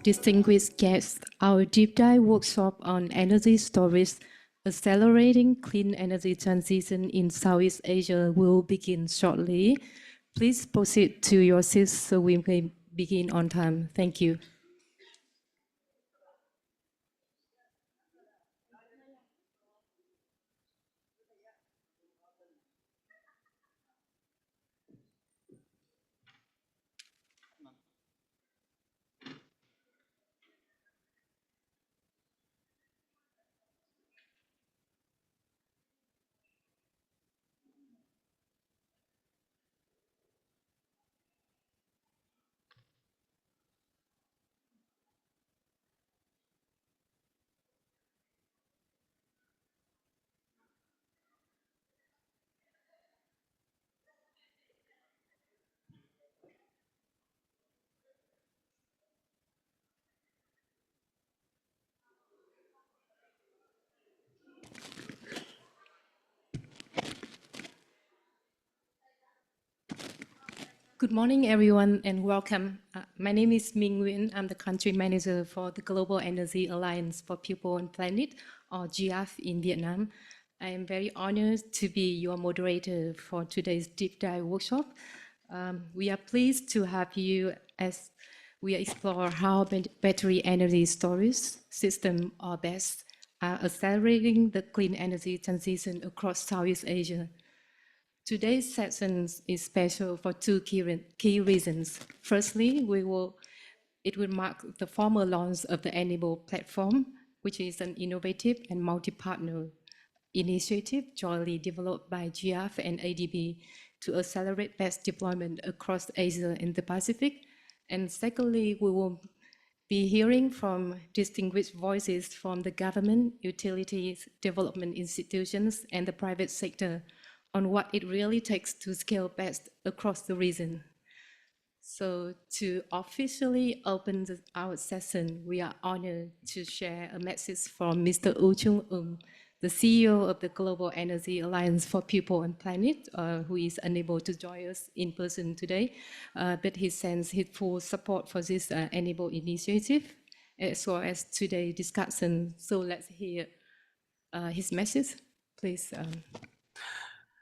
distinguished guests, our deep dive workshop on energy storage, accelerating clean energy transition in Southeast Asia will begin shortly. Please proceed to your seats so we may begin on time. Thank you. Good morning, everyone, and welcome. My name is Minh Nguyen. I'm the country manager for the Global Energy Alliance for People and Planet, or GIAF in Vietnam. I am very honored to be your moderator for today's deep dive workshop. We are pleased to have you as we explore how battery energy storage systems are best accelerating the clean energy transition across Southeast Asia. Today's session is special for two key reasons. Firstly, it will mark the formal launch of the Enable platform, which is an innovative and multi-partner initiative jointly developed by GIAF and ADB to accelerate BESS deployment across Asia and the Pacific. And secondly, we will be hearing from distinguished voices from the government, utilities, development institutions, and the private sector on what it really takes to scale BESS across the region. So to officially open our session, we are honored to share a message from Mr. Woo Chung-eun, the CEO of the Global Energy Alliance for People and Planet, who is unable to join us in person today, but he sends his full support for this Enable initiative, as well as today's discussion. So let's hear his message, please.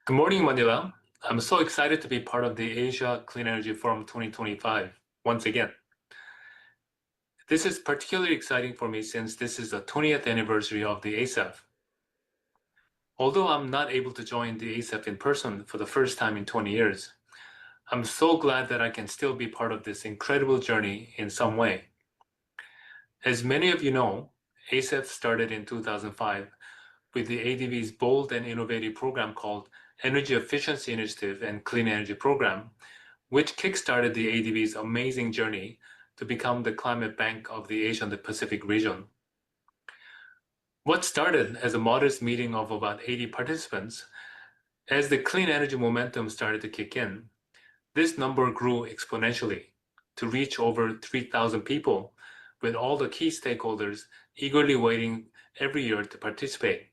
Good morning, Manila. I'm so excited to be part of the Asia Clean Energy Forum 2025 once again. This is particularly exciting for me since this is the 20th anniversary of the ACEF. Although I'm not able to join the ACEF in person for the first time in 20 years, I'm so glad that I can still be part of this incredible journey in some way. As many of you know, ACEF started in 2005 with the ADB's bold and innovative program called Energy Efficiency Initiative and Clean Energy Program, which kickstarted the ADB's amazing journey to become the climate bank of the Asia and the Pacific region. What started as a modest meeting of about 80 participants, as the clean energy momentum started to kick in, this number grew exponentially to reach over 3,000 people, with all the key stakeholders eagerly waiting every year to participate.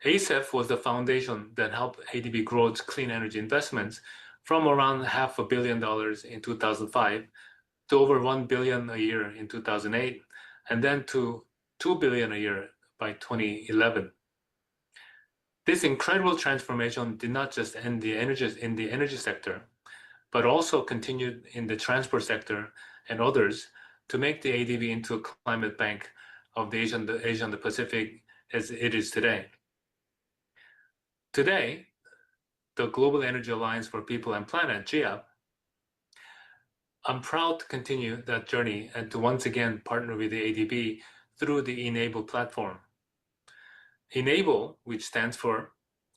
ACEF was the foundation that helped ADB grow its clean energy investments from around $500 million in 2005 to over $1 billion a year in 2008, and then to $2 billion a year by 2011. This incredible transformation did not just end in the energy sector, but also continued in the transport sector and others to make the ADB into a climate bank of the Asia and the Pacific as it is today. Today, the Global Energy Alliance for People and Planet, GIAP, I'm proud to continue that journey and to once again partner with the ADB through the Enable platform. Enable, which stands for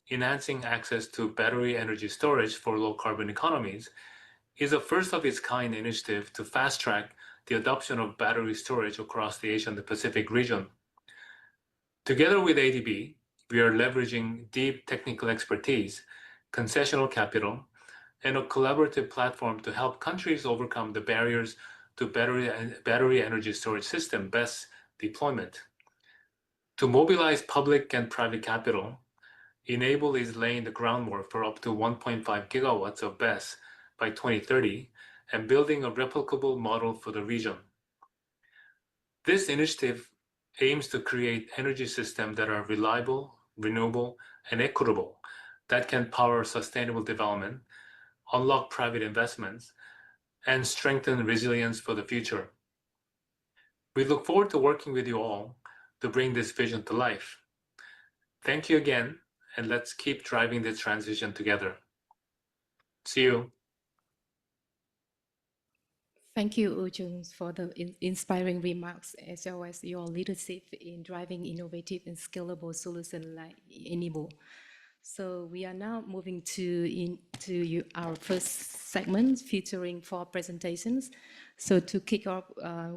Enhancing Access to Battery Energy Storage for Low Carbon Economies, is a first-of-its-kind initiative to fast-track the adoption of battery storage across the Asia and the Pacific region. Together with ADB, we are leveraging deep technical expertise, concessional capital, and a collaborative platform to help countries overcome the barriers to battery energy storage system BESS deployment. To mobilize public and private capital, Enable is laying the groundwork for up to 1.5 gigawatts of BESS by 2030 and building a replicable model for the region. This initiative aims to create energy systems that are reliable, renewable, and equitable, that can power sustainable development, unlock private investments, and strengthen resilience for the future. We look forward to working with you all to bring this vision to life. Thank you again, and let's keep driving this transition together. See you. Thank you, Ujung, for the inspiring remarks, as well as your leadership in driving innovative and scalable solutions like Enable. So we are now moving into our first segment, featuring 4 presentations. So to kick off,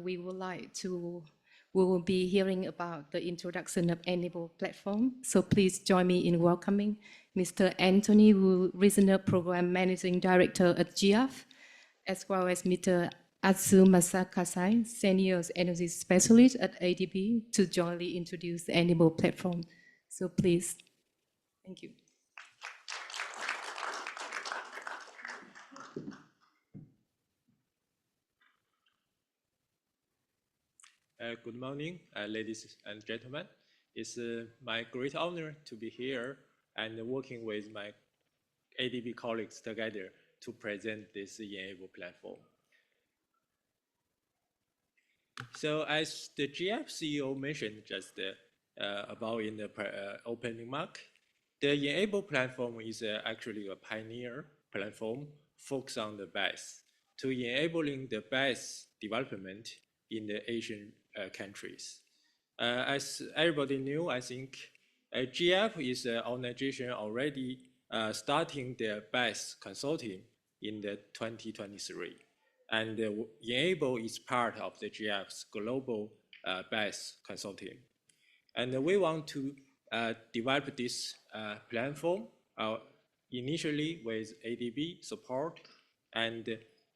we will be hearing about the introduction of Enable platform. So please join me in welcoming Mr. Anthony Wu, Regional Program Managing Director at GIAF, as well as Mr. Atsumasa Kasai, Senior Energy Specialist at ADB, to jointly introduce the Enable platform. So please, thank you. Good morning, ladies and gentlemen. It's my great honor to be here and working with my ADB colleagues together to present this Enable platform. So as the GIAF CEO mentioned just about in the opening remark, the Enable platform is actually a pioneer platform focused on the BESS to enabling the BESS development in the Asian countries. As everybody knew, I think GIAF is an organization already starting the BESS consulting in the 2023. And Enable is part of the GIAF's global BESS consortium. And we want to develop this platform initially with ADB support, and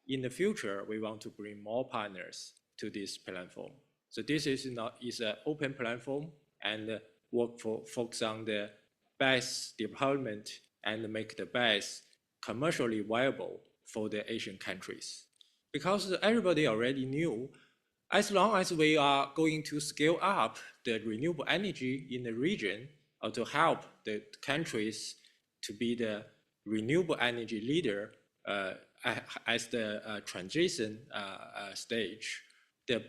in the future, we want to bring more partners to this platform. So this is an open platform and focus on the BESS development and make the BESS commercially viable for the Asian countries. Because everybody already knew, as long as we are going to scale up the renewable energy in the region, or to help the countries to be the renewable energy leader as the transition stage, the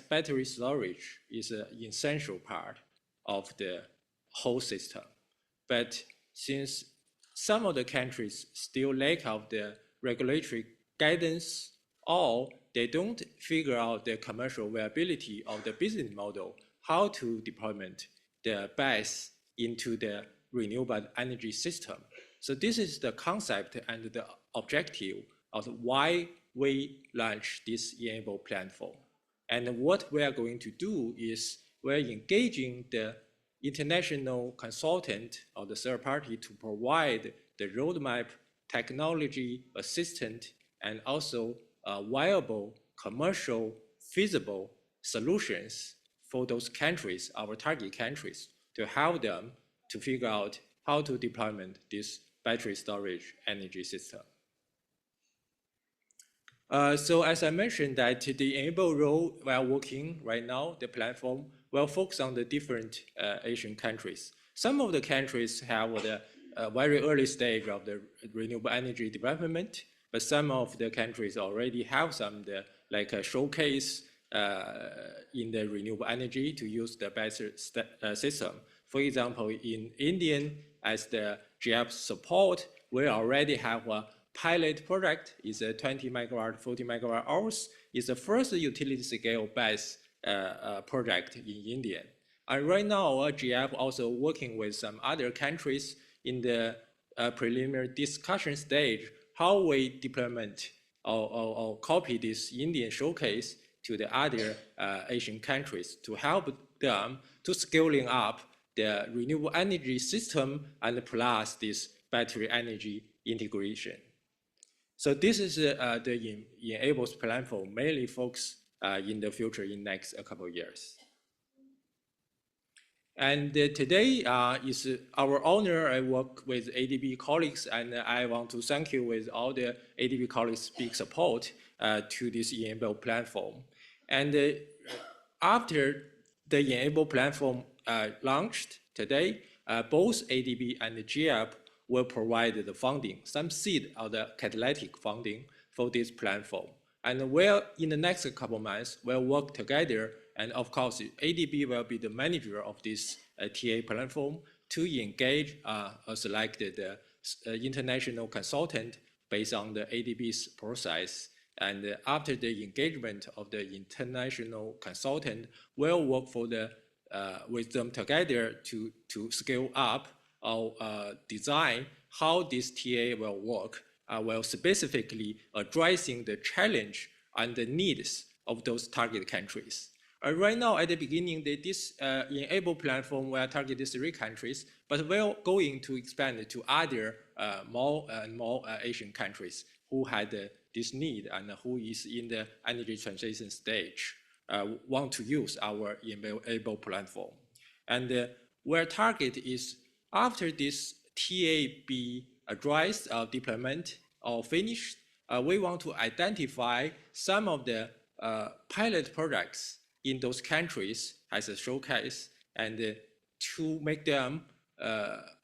battery storage is an essential part of the whole system. But since some of the countries still lack of the regulatory guidance, or they don't figure out the commercial viability of the business model, how to deployment the BESS into the renewable energy system. So this is the concept and the objective of why we launched this Enable platform. And what we are going to do is we're engaging the international consultant or the third party to provide the roadmap, technology assistant, and also viable, commercial, feasible solutions for those countries, our target countries, to help them to figure out how to deployment this battery storage energy system. So as I mentioned that the Enable role we are working right now, the platform will focus on the different Asian countries. Some of the countries have the very early stage of the renewable energy development, but some of the countries already have some like a showcase in the renewable energy to use the battery system. For example, in India, as the GIAF support, we already have a pilot project. It's a 20 megawatt, 40 megawatt hours. It's the first utility scale BESS project in India. And right now, GIAF also working with some other countries in the preliminary discussion stage, how we deployment or copy this Indian showcase to the other Asian countries to help them to scaling up the renewable energy system and plus this battery energy integration. So this is the Enable's platform mainly focus in the future in next couple of years. And today is our honor. I work with ADB colleagues, and I want to thank you with all the ADB colleagues' big support to this Enable platform. And after the Enable platform launched today, both ADB and the GF will provide the funding, some seed of the catalytic funding for this platform. And we'll, in the next couple of months, we'll work together. And of course, ADB will be the manager of this TA platform to engage a selected international consultant based on the ADB's process. And after the engagement of the international consultant, we'll work for with them together to scale up or design how this TA will work, while specifically addressing the challenge and the needs of those target countries. Right now, at the beginning, this Enable platform will target these 3 countries, but we're going to expand to other more and more Asian countries who had this need and who is in the energy transition stage, want to use our Enable platform. And where target is after this TA be addressed or deployment or finished, we want to identify some of the pilot projects in those countries as a showcase, and to make them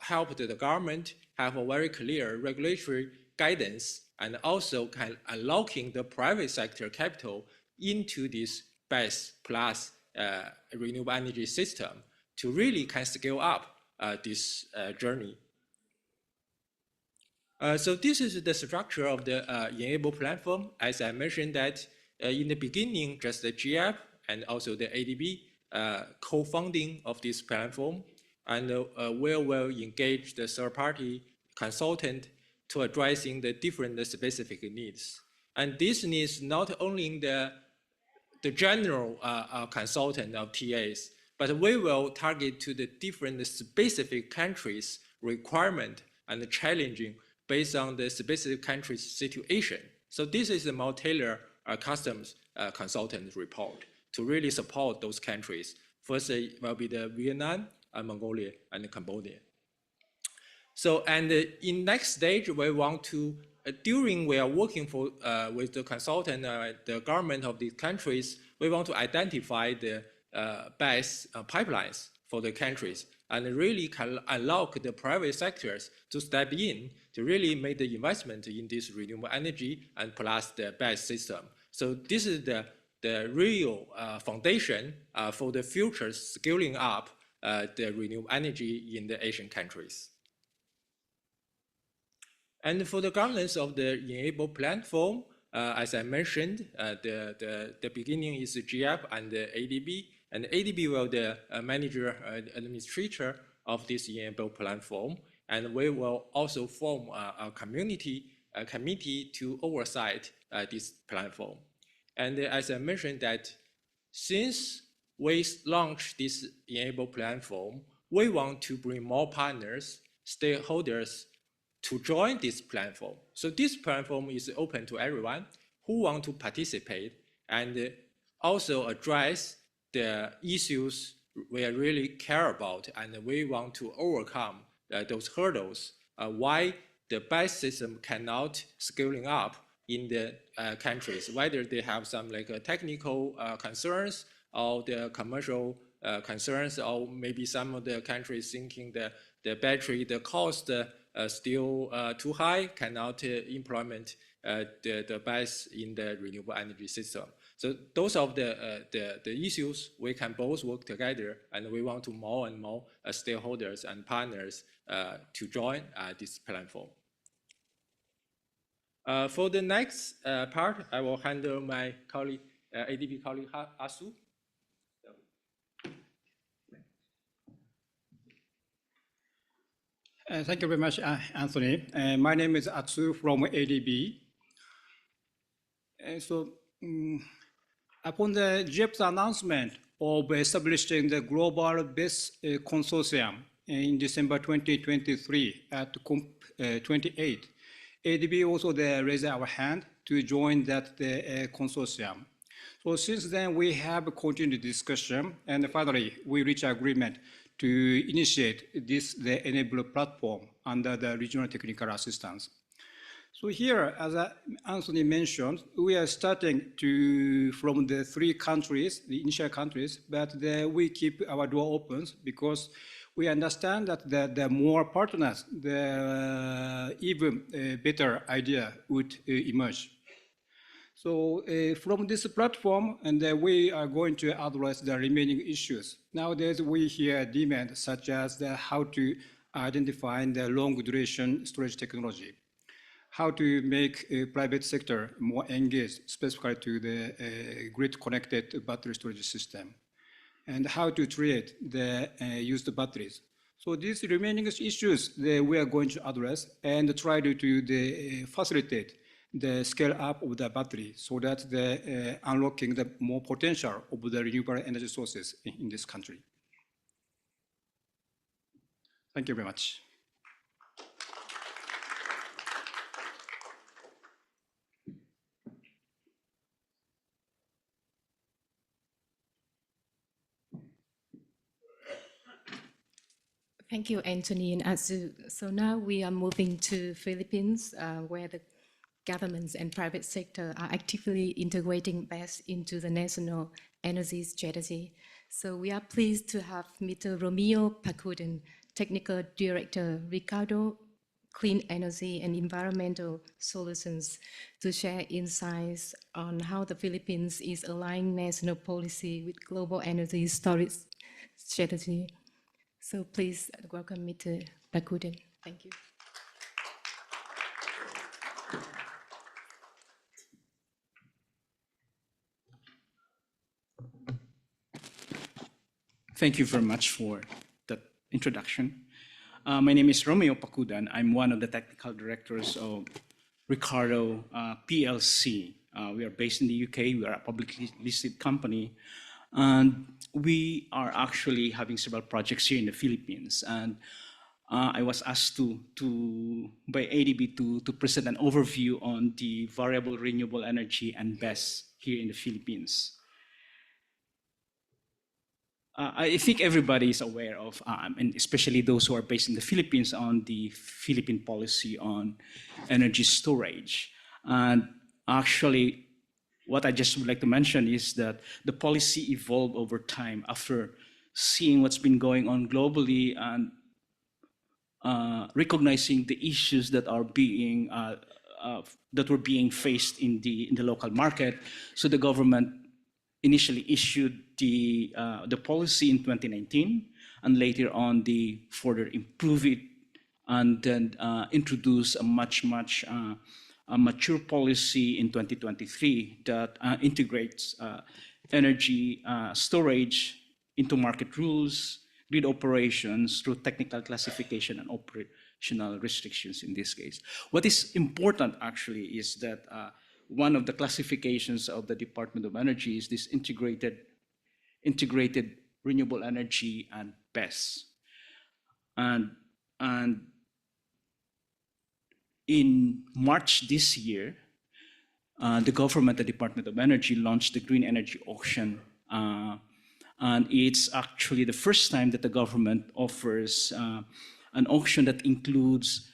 help the government have a very clear regulatory guidance, and also can unlocking the private sector capital into this BESS plus renewable energy system to really can scale up this journey. So this is the structure of the Enable platform. As I mentioned that in the beginning, just the GF and also the ADB co-funding of this platform, and we will engage the third-party consultant to addressing the different specific needs. And this needs not only in the general consultant of TAs, but we will target to the different specific countries' requirement and challenging based on the specific country's situation. So this is a more tailored customs consultant report to really support those countries. First will be the Vietnam, Mongolia, and Cambodia. So, and in next stage, we want to, during we are working for, with the consultant, the government of these countries, we want to identify the best pipelines for the countries and really can unlock the private sectors to step in to really make the investment in this renewable energy and plus the BESS system. So this is the real foundation for the future scaling up the renewable energy in the Asian countries. And for the governance of the Enable platform, as I mentioned, the beginning is the GF and the ADB, and ADB will the manager administrator of this Enable platform, and we will also form a committee to oversight this platform. And as I mentioned that since we launched this Enable platform, we want to bring more partners, stakeholders to join this platform. So this platform is open to everyone who want to participate and also address the issues we really care about, and we want to overcome those hurdles, why the BESS system cannot scaling up in the countries, whether they have some like technical concerns or the commercial concerns, or maybe some of the countries thinking the battery, the cost still too high, cannot implement the BESS in the renewable energy system. So those are the issues we can both work together, and we want to more and more stakeholders and partners to join this platform. For the next part, I will handle my colleague, ADB colleague Asu. Thank you very much, Anthony. My name is Atsu from ADB. Upon the GF's announcement of establishing the Global BESS Consortium in December 2023 at COP28, ADB also raised our hand to join that consortium. So since then, we have continued discussion, and finally, we reached agreement to initiate the Enable platform under the regional technical assistance. So here, as Anthony mentioned, we are starting from the 3 countries, the initial countries, but we keep our door open because we understand that the more partners, the even better idea would emerge. So from this platform, and we are going to address the remaining issues. Nowadays, we hear demands such as how to identify the long duration storage technology, how to make a private sector more engaged, specifically to the grid-connected battery storage system, and how to treat the used batteries. So these remaining issues we are going to address and try to facilitate the scale up of the battery so that the unlocking the more potential of the renewable energy sources in this country. Thank you very much. Thank you, Anthony and Azu. So now we are moving to Philippines, where the governments and private sector are actively integrating BESS into the national energy strategy. So we are pleased to have Mr. Romeo Pakuden, Technical Director, Ricardo Clean Energy and Environmental Solutions, to share insights on how the Philippines is aligning national policy with global energy storage strategy. So please welcome Mr. Pakuden. Thank you. Thank you very much for that introduction. My name is Romeo Pakuden. I'm one of the technical directors of Ricardo PLC. We are based in the UK. We are a publicly listed company. And we are actually having several projects here in the Philippines. And I was asked by ADB to present an overview on the variable renewable energy and BESS here in the Philippines. I think everybody is aware of, and especially those who are based in the Philippines, on the Philippine policy on energy storage. And actually, what I just would like to mention is that the policy evolved over time after seeing what's been going on globally and recognizing the issues that are being that were being faced in the local market. So the government initially issued the policy in 2019, and later on they further improved it and then introduced a much mature policy in 2023 that integrates energy storage into market rules, grid operations through technical classification and operational restrictions in this case. What is important actually is that one of the classifications of the Department of Energy is this integrated renewable energy and BESS. And in March this year, the government, the Department of Energy, launched the Green Energy Auction. And it's actually the first time that the government offers an auction that includes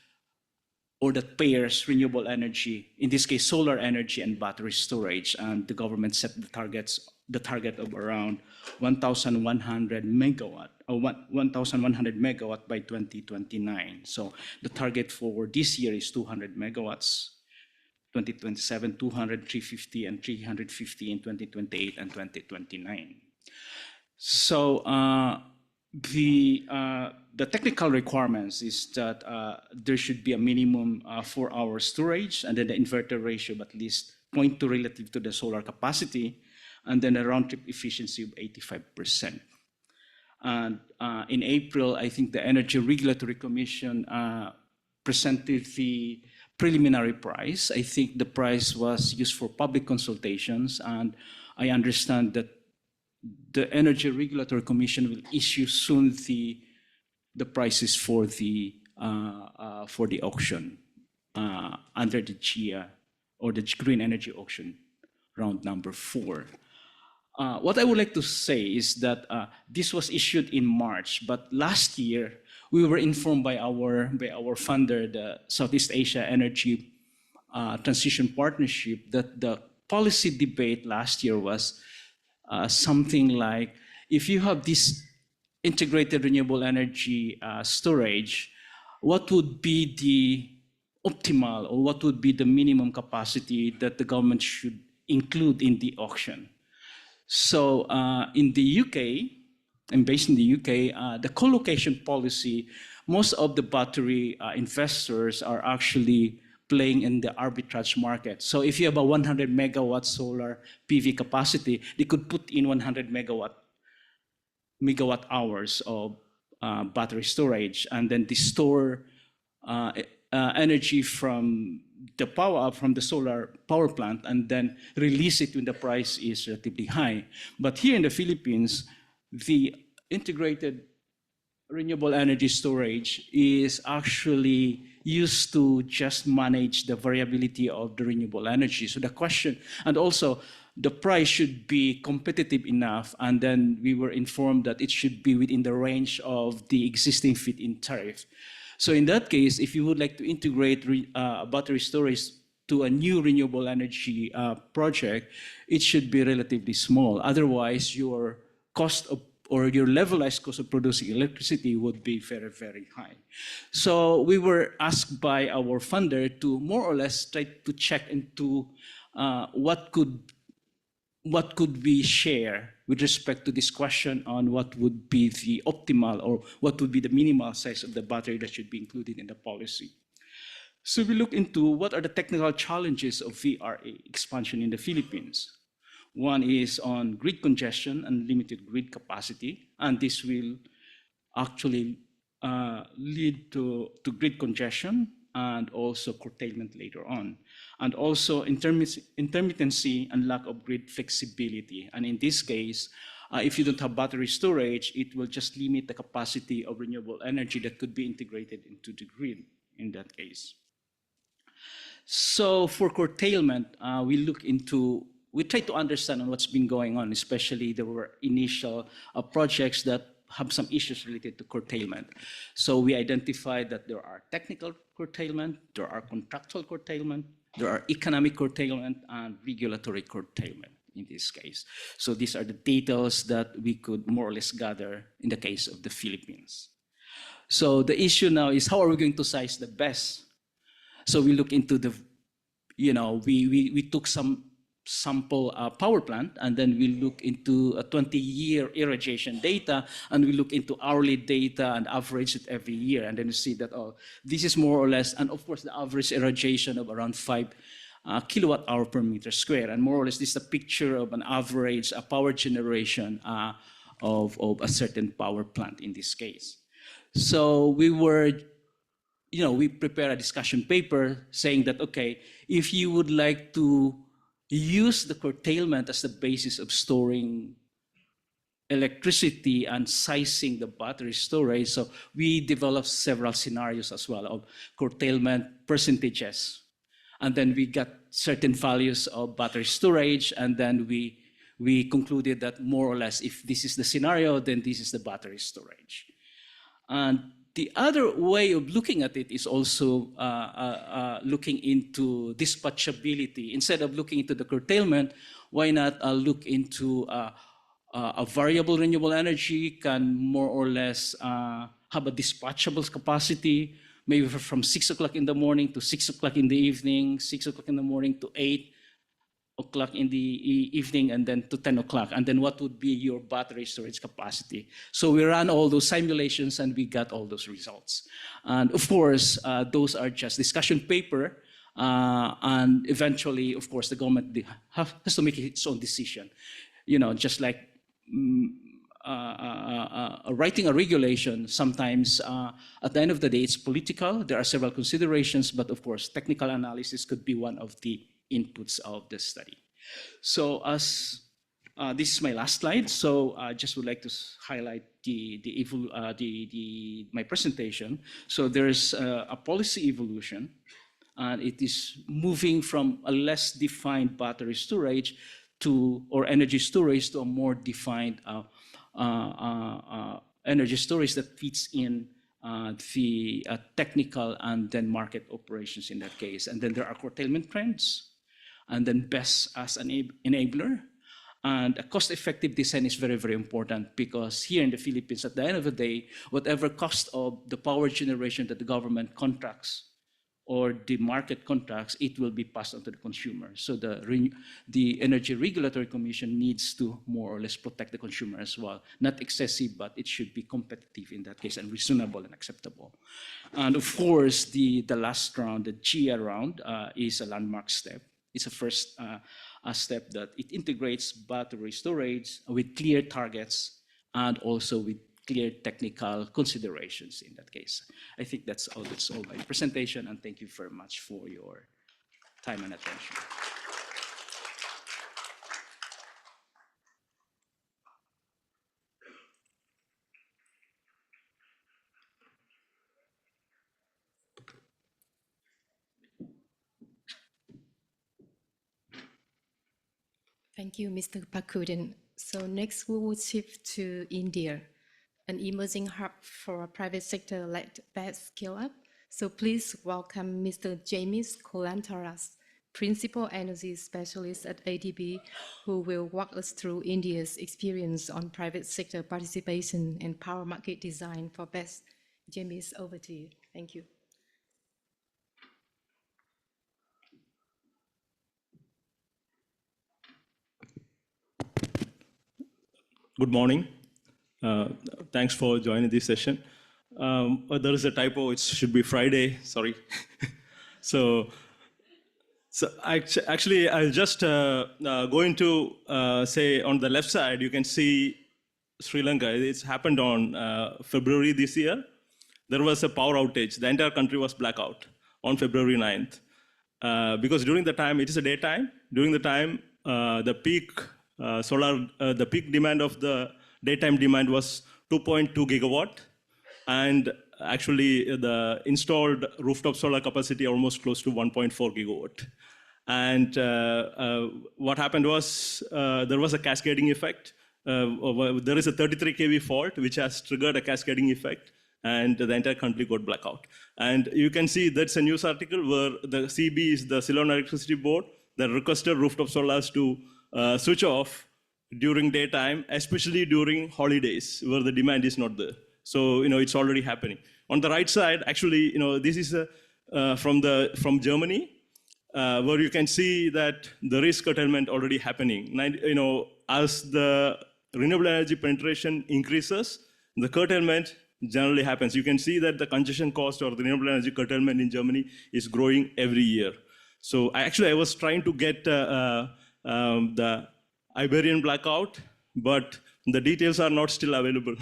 or that pairs renewable energy, in this case, solar energy and battery storage. And the government set the target of around 1,100 megawatt, or 1,100 megawatt by 2029. So the target for this year is 200 megawatts, 2027, 200, 350, and 350 in 2028 and 2029. So the technical requirements is that there should be a minimum 4-hour storage, and then the inverter ratio of at least 0.2 relative to the solar capacity, and then a round-trip efficiency of 85%. And in April, I think the Energy Regulatory Commission presented the preliminary price. I think the price was used for public consultations, and I understand that the Energy Regulatory Commission will issue soon the prices for the auction under the GEA, or the Green Energy Auction, round number 4. What I would like to say is that this was issued in March, but last year we were informed by our funder, the Southeast Asia Energy transition partnership, that the policy debate last year was something like, if you have this integrated renewable energy storage, what would be the optimal, or what would be the minimum capacity that the government should include in the auction? So in the UK, and based in the UK, the co-location policy, most of the battery investors are actually playing in the arbitrage market. So if you have a 100 megawatt solar PV capacity, they could put in 100 megawatt hours of battery storage, and then they store energy from the solar power plant, and then release it when the price is relatively high. But here in the Philippines, the integrated renewable energy storage is actually used to just manage the variability of the renewable energy. So the question, and also the price should be competitive enough, and then we were informed that it should be within the range of the existing feed-in tariff. So in that case, if you would like to integrate battery storage to a new renewable energy project, it should be relatively small. Otherwise, your cost of, or your levelized cost of producing electricity would be very, very high. So we were asked by our funder to more or less try to check into what could we share with respect to this question on what would be the optimal, or what would be the minimal size of the battery that should be included in the policy. So we look into what are the technical challenges of VRA expansion in the Philippines. One is on grid congestion and limited grid capacity, and this will actually lead to grid congestion and also curtailment later on. And also intermittency and lack of grid flexibility. And in this case, if you don't have battery storage, it will just limit the capacity of renewable energy that could be integrated into the grid in that case. So for curtailment, we try to understand on what's been going on, especially there were initial projects that have some issues related to curtailment. So we identified that there are technical curtailment, there are contractual curtailment, there are economic curtailment, and regulatory curtailment in this case. So these are the details that we could more or less gather in the case of the Philippines. So the issue now is, how are we going to size the BESS? So we look into the, we took some sample power plant, and then we look into a 20-year irradiation data, and we look into hourly data and average it every year, and then you see that, oh, this is more or less, and of course the average irradiation of around 5 kilowatt hour per meter square, and more or less this is a picture of an average power generation of a certain power plant in this case. So we were, we prepared a discussion paper saying that, okay, if you would like to use the curtailment as the basis of storing electricity and sizing the battery storage. So we developed several scenarios as well of curtailment percentages. And then we got certain values of battery storage, and then we concluded that more or less, if this is the scenario, then this is the battery storage. And the other way of looking at it is also looking into dispatchability. Instead of looking into the curtailment, why not look into a variable renewable energy can more or less have a dispatchable capacity, maybe from 6 o'clock in the morning to 6 o'clock in the evening, 6 o'clock in the morning to 8 o'clock in the evening, and then to 10 o'clock. And then what would be your battery storage capacity? So we ran all those simulations and we got all those results. And of course, those are just discussion paper. And eventually, of course, the government has to make its own decision. Just like writing a regulation, sometimes at the end of the day, it's political. There are several considerations, but of course, technical analysis could be one of the inputs of the study. So as this is my last slide, so I just would like to highlight my presentation. So there's a policy evolution, and it is moving from a less defined battery storage or energy storage to a more defined energy storage that fits in the technical and then market operations in that case. And then there are curtailment trends, and then BESS as an enabler. And a cost-effective design is very, very important, because here in the Philippines, at the end of the day, whatever cost of the power generation that the government contracts or the market contracts, it will be passed on to the consumer. So the Energy Regulatory Commission needs to more or less protect the consumer as well. Not excessive, but it should be competitive in that case and reasonable and acceptable. And of course, the last round, the GIA round, is a landmark step. It's a first a step that it integrates battery storage with clear targets and also with clear technical considerations in that case. I think that's all my presentation, and thank you very much for your time and attention. Thank you, Mr. Pakuden. So next we will shift to India, an emerging hub for private sector-led BESS scale-up. So please welcome Mr. James Kolantaras, Principal Energy Specialist at ADB, who will walk us through India's experience on private sector participation and power market design for BESS. James, over to you. Thank you. Good morning. Thanks for joining this session. There is a typo. It should be Friday. Sorry. so actually, I'll just going to say on the left side, you can see Sri Lanka. It's happened on February this year. There was a power outage. The entire country was blackout on February 9th. Because during the time, it is a daytime. During the time, the peak the peak demand of the daytime demand was 2.2 gigawatt, and actually the installed rooftop solar capacity almost close to 1.4 gigawatt. And what happened was there was a cascading effect. There is a 33 kV fault which has triggered a cascading effect, and the entire country got blackout. And you can see that's a news article where the CB is the Ceylon Electricity Board that requested rooftop solars to switch off during daytime, especially during holidays where the demand is not there. So it's already happening. On the right side, actually, this is from Germany, where you can see that there is curtailment already happening. As the renewable energy penetration increases, the curtailment generally happens. You can see that the congestion cost or the renewable energy curtailment in Germany is growing every year. So I was trying to get the Iberian blackout, but the details are not still available.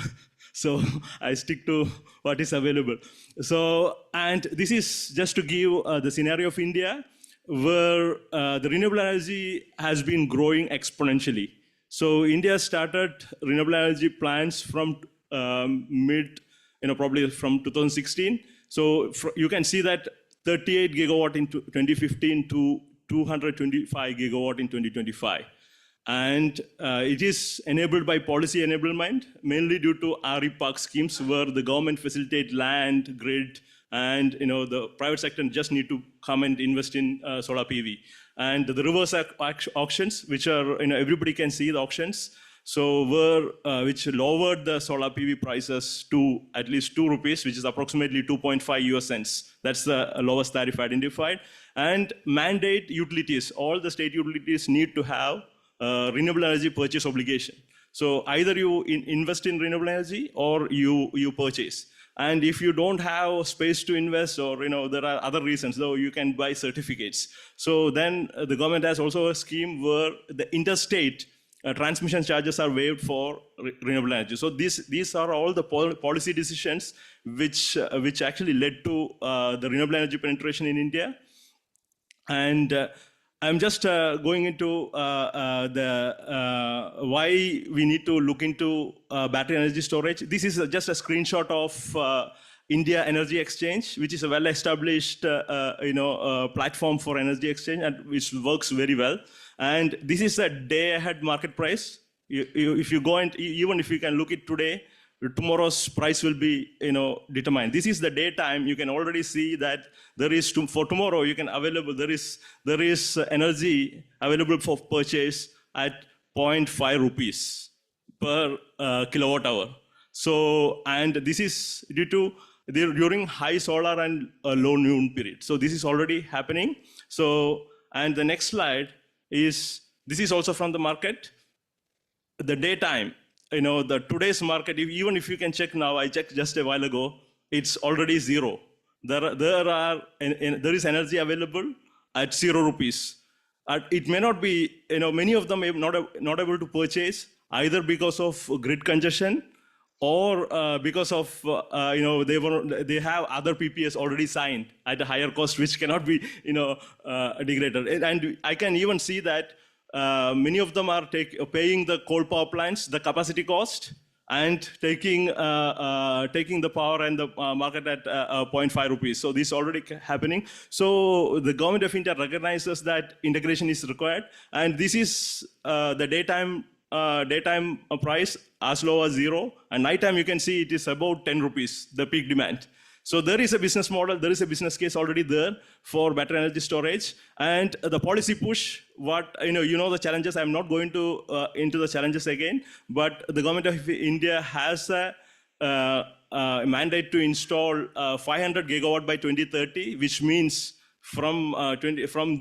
So I stick to what is available. So, and this is just to give the scenario of India, where the renewable energy has been growing exponentially. So India started renewable energy plants from probably from 2016. So you can see that 38 gigawatt in 2015 to 225 gigawatt in 2025. And it is enabled by policy enablement, mainly due to RE park schemes where the government facilitate land, grid, and the private sector just need to come and invest in solar PV. And the reverse auctions, which are, everybody can see the auctions, so which lowered the solar PV prices to at least 2 rupees, which is approximately 2.5 US cents. That's the lowest tariff identified. And mandate utilities, all the state utilities need to have renewable energy purchase obligation. So either you invest in renewable energy or you purchase. And if you don't have space to invest, or there are other reasons, though, you can buy certificates. So then the government has also a scheme where the interstate transmission charges are waived for renewable energy. So these are all the policy decisions which actually led to the renewable energy penetration in India. And I'm just going into why we need to look into battery energy storage. This is just a screenshot of India Energy Exchange, which is a well-established platform for energy exchange, and which works very well. And this is a day-ahead market price. If you go and even if you can look at today, tomorrow's price will be determined. This is the daytime. You can already see that there is for tomorrow you can available there is energy available for purchase at 0.5 rupees per kilowatt hour. So, and this is due to during high solar and low noon period. So this is already happening. So, and the next slide is, this is also from the market. The daytime, the today's market, even if you can check now, I checked just a while ago, it's already zero. There is energy available at 0 rupees. It may not be, many of them may not able to purchase either because of grid congestion or because of, they have other PPAs already signed at a higher cost, which cannot be, degraded. And I can even see that many of them are paying the coal power plants, the capacity cost, and taking the power and the market at 0.5 rupees. So this is already happening. So the government of India recognizes that integration is required, and this is the daytime price as low as 0, and nighttime you can see it is about 10 rupees, the peak demand. So there is a business model, there is a business case already there for battery energy storage, and the policy push. What the challenges. I'm not going to into the challenges again, but the government of India has a mandate to install 500 gigawatt by 2030, which means from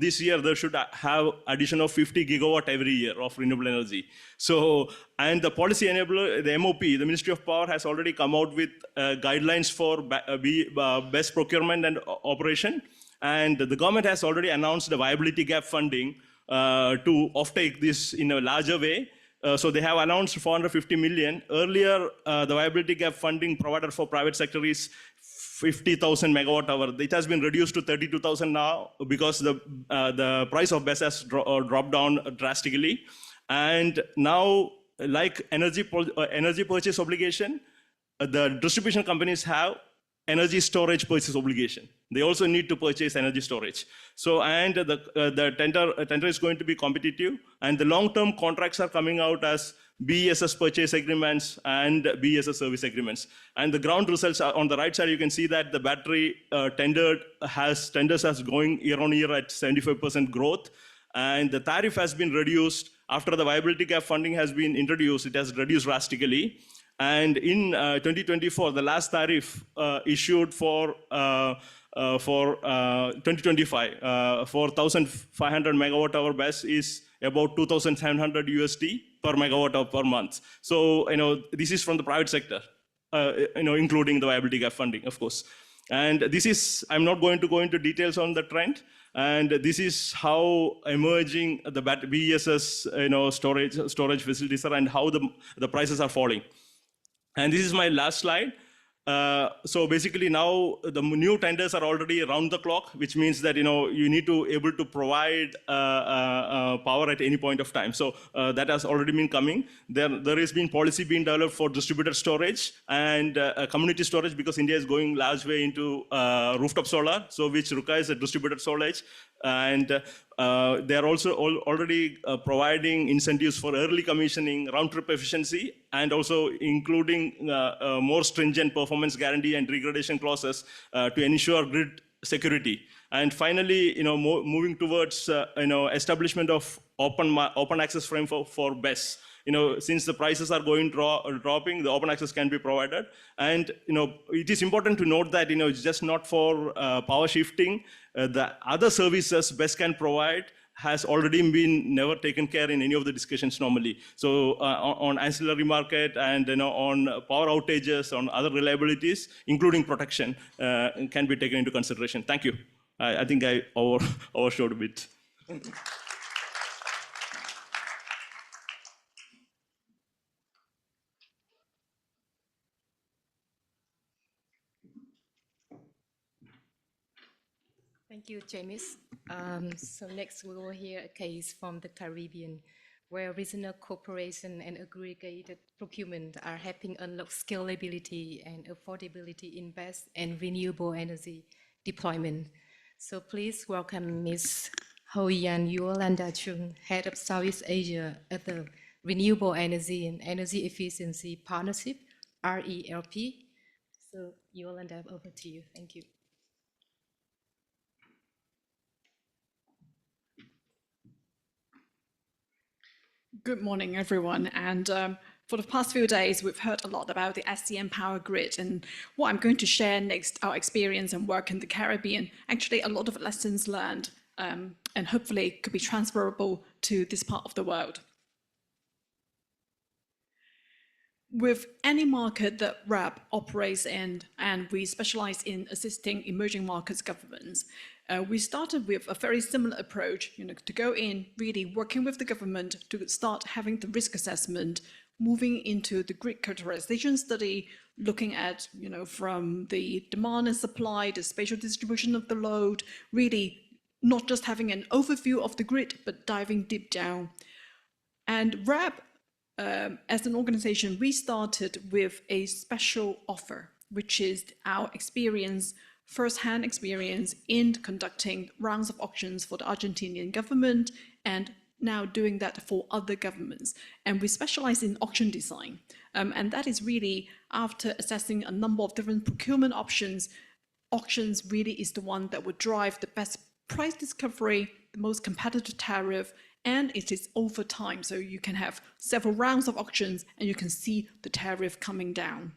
this year there should have addition of 50 gigawatt every year of renewable energy. So, and the policy enabler, the MOP, the Ministry of Power, has already come out with guidelines for best procurement and operation, and the government has already announced the viability gap funding to offtake this in a larger way. So they have announced 450 million. Earlier, the viability gap funding provided for private sector is 50,000 megawatt hour. It has been reduced to 32,000 now because the price of BESS has dropped down drastically. And now, like energy purchase obligation, the distribution companies have energy storage purchase obligation. They also need to purchase energy storage. So, and the tender is going to be competitive, and the long-term contracts are coming out as BESS purchase agreements and BESS service agreements. And the ground results are on the right side. You can see that the battery tenders has going year on year at 75% growth, and the tariff has been reduced after the viability gap funding has been introduced. It has reduced drastically. And in 2024, the last tariff issued for 2025 for 1,500 megawatt hour BESS is about $2,700 USD per megawatt hour per month. So this is from the private sector, including the viability gap funding, of course. And this is, I'm not going to go into details on the trend. And this is how emerging the BESS storage facilities are and how the prices are falling. And this is my last slide. So basically now the new tenders are already around the clock, which means that you need to able to provide power at any point of time. So that has already been coming. There has been policy being developed for distributed storage and community storage, because India is going large way into rooftop solar, so which requires a distributed storage. And they are also already providing incentives for early commissioning, round-trip efficiency, and also including more stringent performance guarantee and degradation clauses to ensure grid security. And finally, moving towards establishment of open access framework for BESS. Since the prices are dropping, the open access can be provided. And it is important to note that it's just not for power shifting. The other services BESS can provide has already been never taken care in any of the discussions normally. So on ancillary market and on power outages, on other reliabilities, including protection, can be taken into consideration. Thank you. I think I overshot a bit. Thank you, James. So next we will hear a case from the Caribbean, where regional cooperation and aggregated procurement are helping unlock scalability and affordability in BESS and renewable energy deployment. So please welcome Ms. Hoyan Yolanda Chung, Head of Southeast Asia at the Renewable Energy and Energy Efficiency Partnership RELP. So Yolanda, over to you. Thank you. Good morning, everyone. And for the past few days, we've heard a lot about the SCM Power Grid. And what I'm going to share next, our experience and work in the Caribbean, actually a lot of lessons learned, and hopefully could be transferable to this part of the world. With any market that RAB operates in, and we specialize in assisting emerging markets governments, we started with a very similar approach, to go in really working with the government to start having the risk assessment, moving into the grid characterization study, looking at, from the demand and supply, the spatial distribution of the load, really not just having an overview of the grid, but diving deep down. And RAB, as an organization, we started with a special offer, which is our experience, first-hand experience in conducting rounds of auctions for the Argentinian government and now doing that for other governments. And we specialize in auction design. And that is really after assessing a number of different procurement options, auctions really is the one that would drive the best price discovery, the most competitive tariff, and it is over time. So you can have several rounds of auctions and you can see the tariff coming down.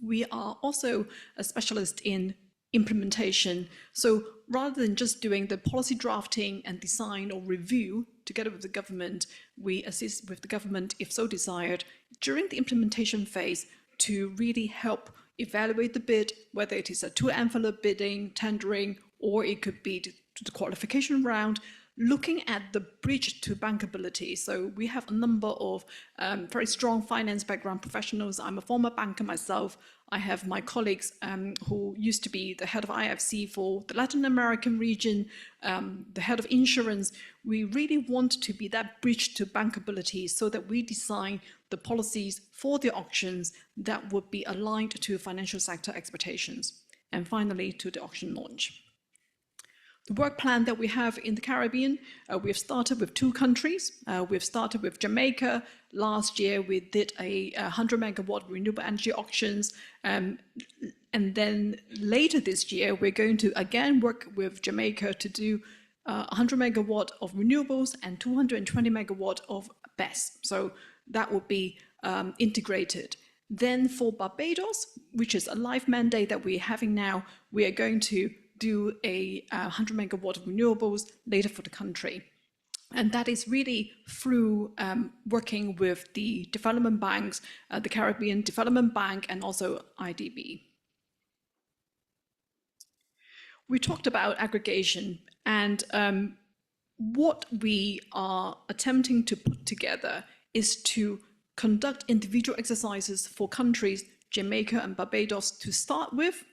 We are also a specialist in implementation. So rather than just doing the policy drafting and design or review together with the government, we assist with the government, if so desired, during the implementation phase to really help evaluate the bid, whether it is a two-envelope bidding, tendering, or it could be to the qualification round, looking at the bridge to bankability. So we have a number of very strong finance background professionals. I'm a former banker myself. I have my colleagues who used to be the head of IFC for the Latin American region, the head of insurance. We really want to be that bridge to bankability so that we design the policies for the auctions that would be aligned to financial sector expectations. And finally, to the auction launch. The work plan that we have in the Caribbean, we've started with 2 countries. We've started with Jamaica. Last year, we did a 100 megawatt renewable energy auctions. And then later this year, we're going to again work with Jamaica to do 100 megawatt of renewables and 220 megawatt of BESS. So that will be integrated. Then for Barbados, which is a live mandate that we're having now, we are going to do a 100 megawatt of renewables later for the country. And that is really through working with the development banks, the Caribbean Development Bank, and also IDB. We talked about aggregation, and what we are attempting to put together is to conduct individual exercises for countries, Jamaica and Barbados, to start with,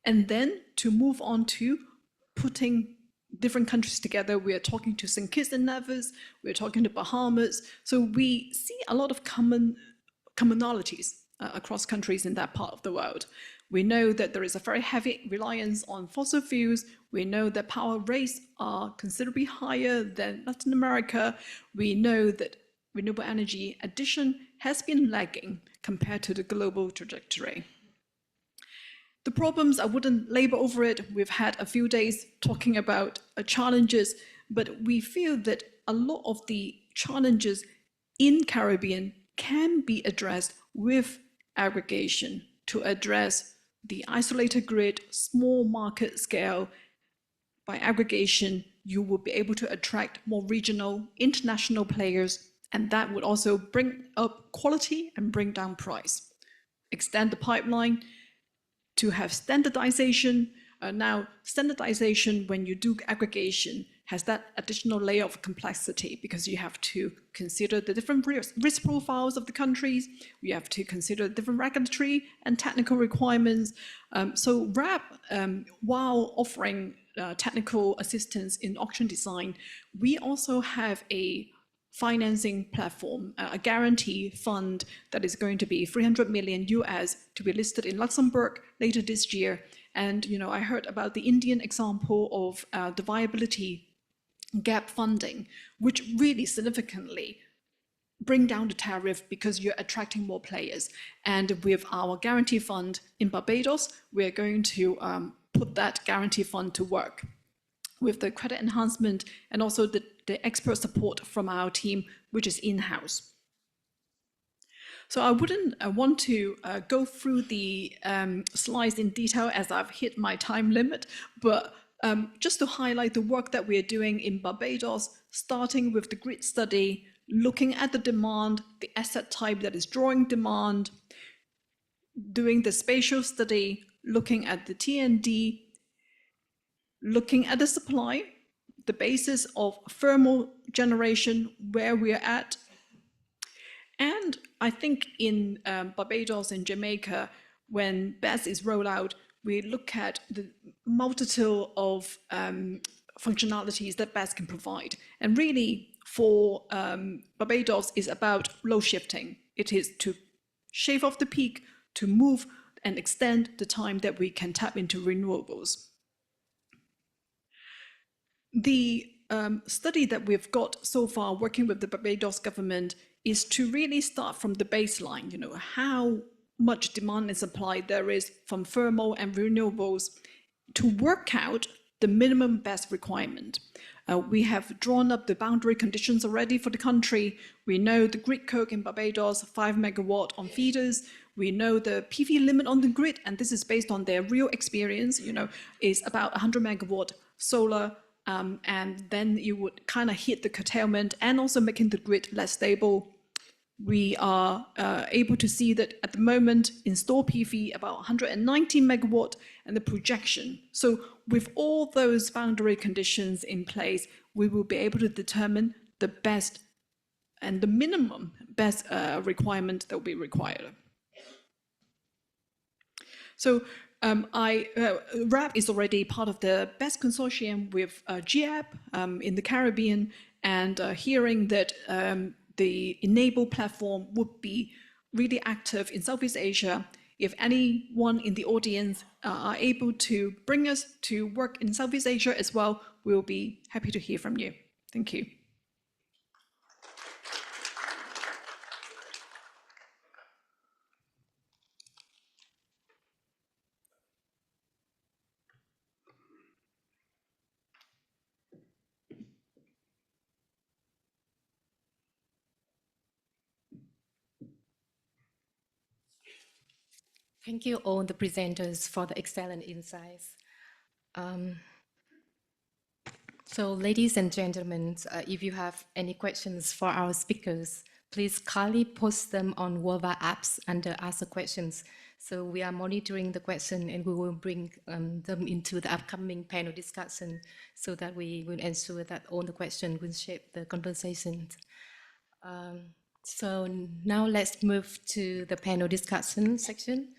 and then to move on to putting different countries together. We are talking to St. Kitts and Nevis, we're talking to Bahamas. So we see a lot of commonalities across countries in that part of the world. We know that there is a very heavy reliance on fossil fuels. We know that power rates are considerably higher than Latin America. We know that renewable energy addition has been lagging compared to the global trajectory. The problems, I wouldn't labor over it. We've had a few days talking about challenges, but we feel that a lot of the challenges in Caribbean can be addressed with aggregation to address the isolated grid, small market scale. By aggregation, you will be able to attract more regional, international players, and that would also bring up quality and bring down price. Extend the pipeline to have standardization. Now, standardization, when you do aggregation, has that additional layer of complexity because you have to consider the different risk profiles of the countries. You have to consider different regulatory and technical requirements. So RAB, while offering technical assistance in auction design, we also have a financing platform, a guarantee fund that is going to be $300 million US to be listed in Luxembourg later this year. And I heard about the Indian example of the viability gap funding, which really significantly bring down the tariff because you're attracting more players. And with our guarantee fund in Barbados, we're going to put that guarantee fund to work with the credit enhancement and also the expert support from our team, which is in-house. So I wouldn't want to go through the slides in detail as I've hit my time limit, but just to highlight the work that we are doing in Barbados, starting with the grid study, looking at the demand, the asset type that is drawing demand, doing the spatial study, looking at the TND, looking at the supply, the basis of thermal generation, where we're at. And I think in Barbados and Jamaica, when BESS is rolled out, we look at the multitude of functionalities that BESS can provide. And really, for Barbados, is about load shifting. It is to shave off the peak, to move and extend the time that we can tap into renewables. The study that we've got so far working with the Barbados government is to really start from the baseline, you know, how much demand and supply there is from thermal and renewables to work out the minimum BESS requirement. We have drawn up the boundary conditions already for the country. We know the grid code in Barbados, 5 megawatt on feeders. We know the PV limit on the grid, and this is based on their real experience, you know, is about 100 megawatt solar, and then you would kind of hit the curtailment and also making the grid less stable. We are able to see that at the moment, installed PV about 119 megawatt and the projection. So with all those boundary conditions in place, we will be able to determine the best and the minimum BESS requirement that will be required. So RAP is already part of the BESS consortium with GIAP in the Caribbean, and hearing that the Enable platform would be really active in Southeast Asia. If anyone in the audience are able to bring us to work in Southeast Asia as well, we'll be happy to hear from you. Thank you. Thank you all the presenters for the excellent insights. So ladies and gentlemen, if you have any questions for our speakers, please kindly post them on Wova apps under Ask the Questions. So we are monitoring the question and we will bring them into the upcoming panel discussion so that we will ensure that all the questions will shape the conversation. So now let's move to the panel discussion section.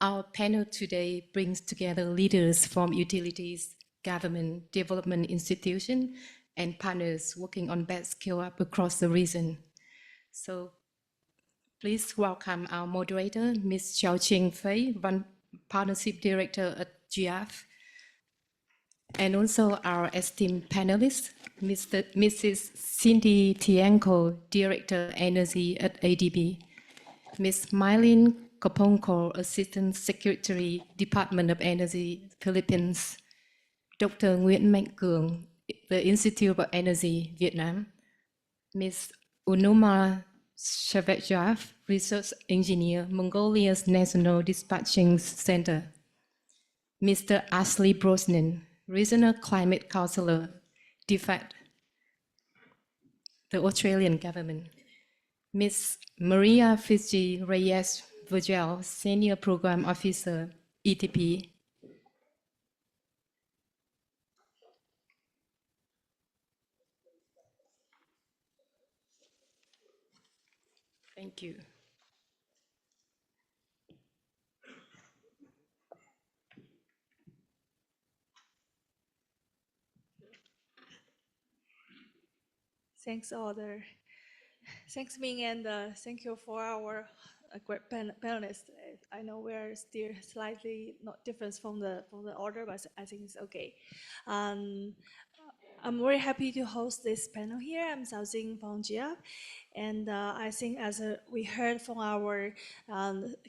Our panel today brings together leaders from utilities, government, development institution, and partners working on BESS scale-up across the region. So please welcome our moderator, Ms. Xiaoqing Fei, Partnership Director at GIAF, and also our esteemed panelists, Mrs. Cindy Tienko, Director Energy at ADB, Ms. Mylene Kopongko, Assistant Secretary, Department of Energy, Philippines, Dr. Nguyễn Mạnh Cường, the Institute of Energy, Vietnam, Ms. Unoma Shavetjav, Research Engineer, Mongolia's National Dispatching Center, Mr. Ashley Brosnan, Regional Climate Counselor, DFAT, the Australian government, Ms. Maria Fiji Reyes Virgil, Senior Program Officer, ETP. Thank you. Thanks, Thanks, Ming, and thank you for our great panelists. I know we're still slightly not different from the order, but I think it's okay. I'm very happy to host this panel here. I'm Xiao Jing from GF. And I think as we heard from our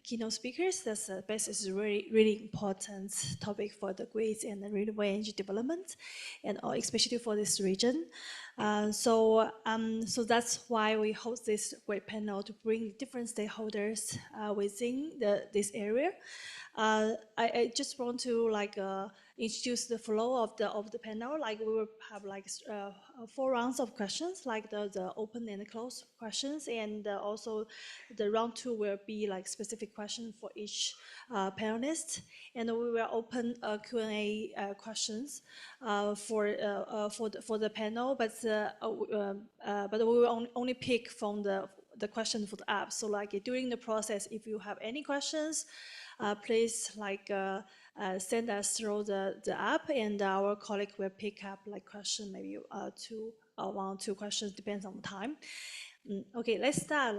keynote speakers, that space is really, really important topic for the grids and the renewable energy development, and especially for this region. So that's why we host this great panel to bring different stakeholders within this area. I just want to introduce the flow of the panel. Like we will have 4 rounds of questions, like the open and closed questions, and also the round 2 will be like specific questions for each panelist, and we will open Q&A questions for the panel, but we will only pick from the question for the app. So like during the process, if you have any questions, please send us through the app, and our colleague will pick up question, maybe 1 or 2 questions, depends on the time. Okay, let's start.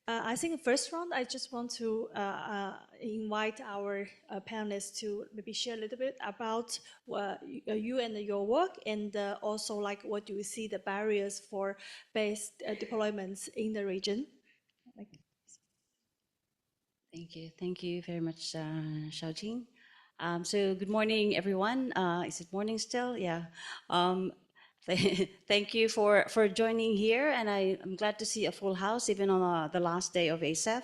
I think the first round, I just want to invite our panelists to maybe share a little bit about you and your work, and also what do you see the barriers for BESS deployments in the region. Thank you very much, Xiaojing. So good morning, everyone. Is it morning still? Yeah. Thank you for joining here, and I'm glad to see a full house even on the last day of ASEF.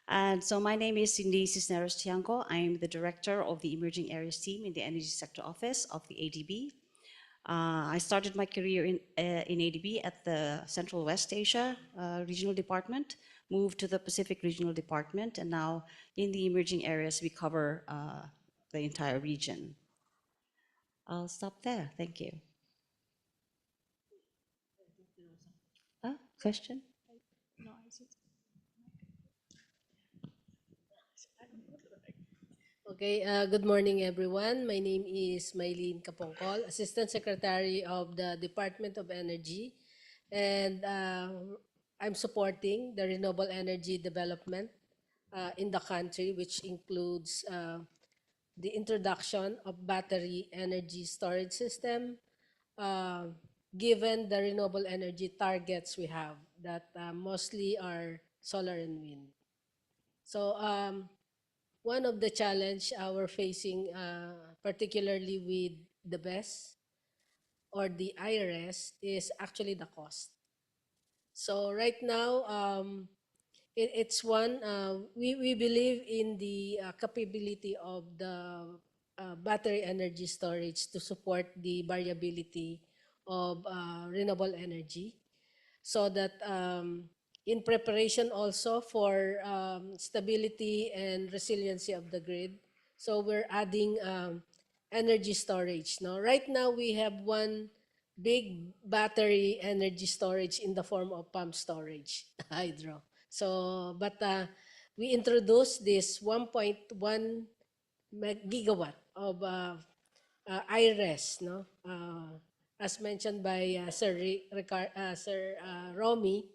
And so my name is Cindy Cisneros Tiangco. I am the director of the Emerging Areas team in the Energy Sector Office of the ADB. I started my career in ADB at the Central West Asia Regional Department, moved to the Pacific Regional Department, and now in the Emerging Areas, we cover the entire region. I'll stop there. Thank you. Question? No, I see. Okay, good morning, everyone. My name is Maylene Kapongkol, Assistant Secretary of the Department of Energy, and I'm supporting the renewable energy development in the country, which includes the introduction of battery energy storage system, given the renewable energy targets we have that mostly are solar and wind. So one of the challenge we're facing, particularly with the BESS or the IRS, is actually the cost. So right now, it's one, we believe in the capability of the battery energy storage to support the variability of renewable energy, so that in preparation also for stability and resiliency of the grid. So we're adding energy storage. Now, right now we have one big battery energy storage in the form of pump storage, hydro. So, but we introduced this 1.1 gigawatt of IRES, no? As mentioned by Sir Romy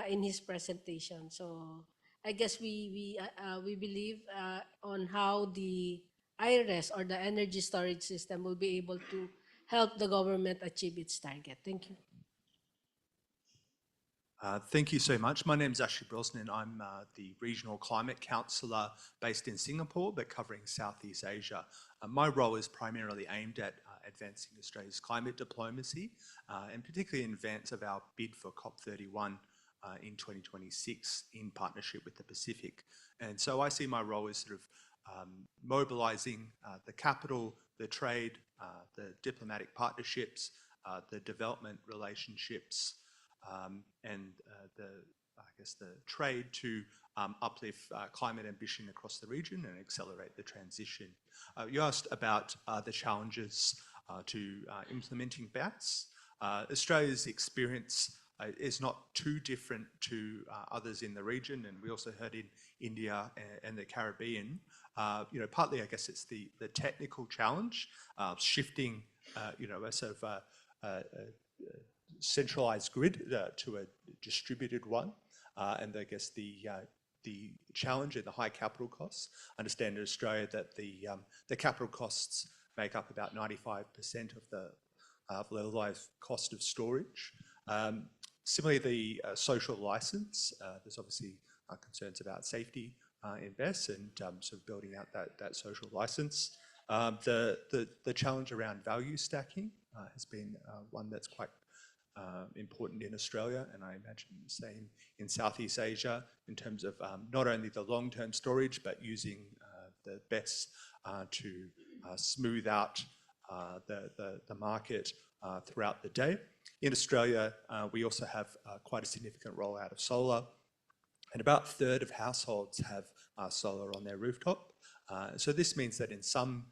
in his presentation. So I guess we believe on how the IRES or the energy storage system will be able to help the government achieve its target. Thank you. Thank you so much. My name is Ashley Brosnan. I'm the Regional Climate Councillor based in Singapore, but covering Southeast Asia. My role is primarily aimed at advancing Australia's climate diplomacy, and particularly in advance of our bid for COP31 in 2026 in partnership with the Pacific. And so I see my role as sort of mobilising the capital, the trade, the diplomatic partnerships, the development relationships, and the trade to uplift climate ambition across the region and accelerate the transition. You asked about the challenges to implementing BATS. Australia's experience is not too different to others in the region, and we also heard in India and the Caribbean. Partly I guess it's the technical challenge, shifting a sort of centralized grid to a distributed one, and I guess the challenge and the high capital costs. I understand in Australia that the capital costs make up about 95% of levelized cost of storage. Similarly, the social license, there's obviously concerns about safety in BESS and sort of building out that social license. The challenge around value stacking has been one that's quite important in Australia, and I imagine the same in Southeast Asia in terms of not only the long-term storage, but using the BESS to smooth out the market throughout the day. In Australia, we also have quite a significant rollout of solar, and about a third of households have solar on their rooftop. So this means that in some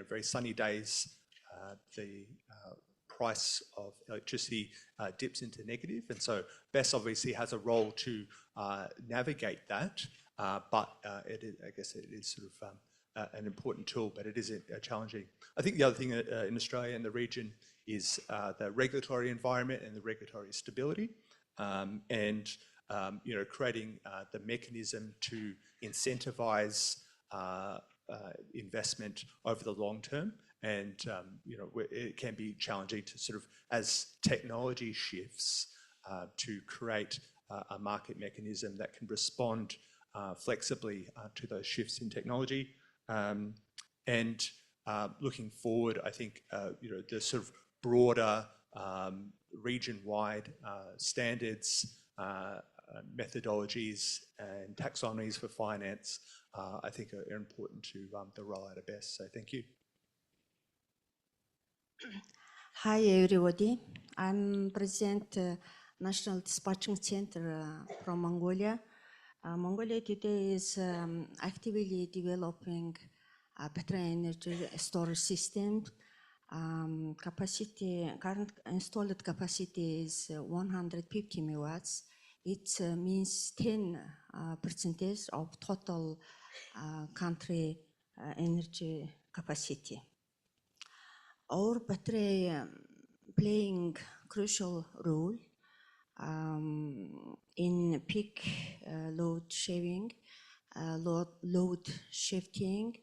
very sunny days, the price of electricity dips into negative, and so BESS obviously has a role to navigate that, but I guess it is sort of an important tool, but it is challenging. I think the other thing in Australia and the region is the regulatory environment and the regulatory stability, and creating the mechanism to incentivize investment over the long term. And it can be challenging to sort of, as technology shifts, to create a market mechanism that can respond flexibly to those shifts in technology. And looking forward, I think the sort of broader region-wide standards, methodologies, and taxonomies for finance, I think are important to the rollout of BESS. So thank you. Hi everybody, I'm President National Dispatching Center from Mongolia. Mongolia today is actively developing a better energy storage system. Current installed capacity is 150 megawatts. It means 10% of total country energy capacity. Our battery playing crucial role in peak load shaving, load shifting,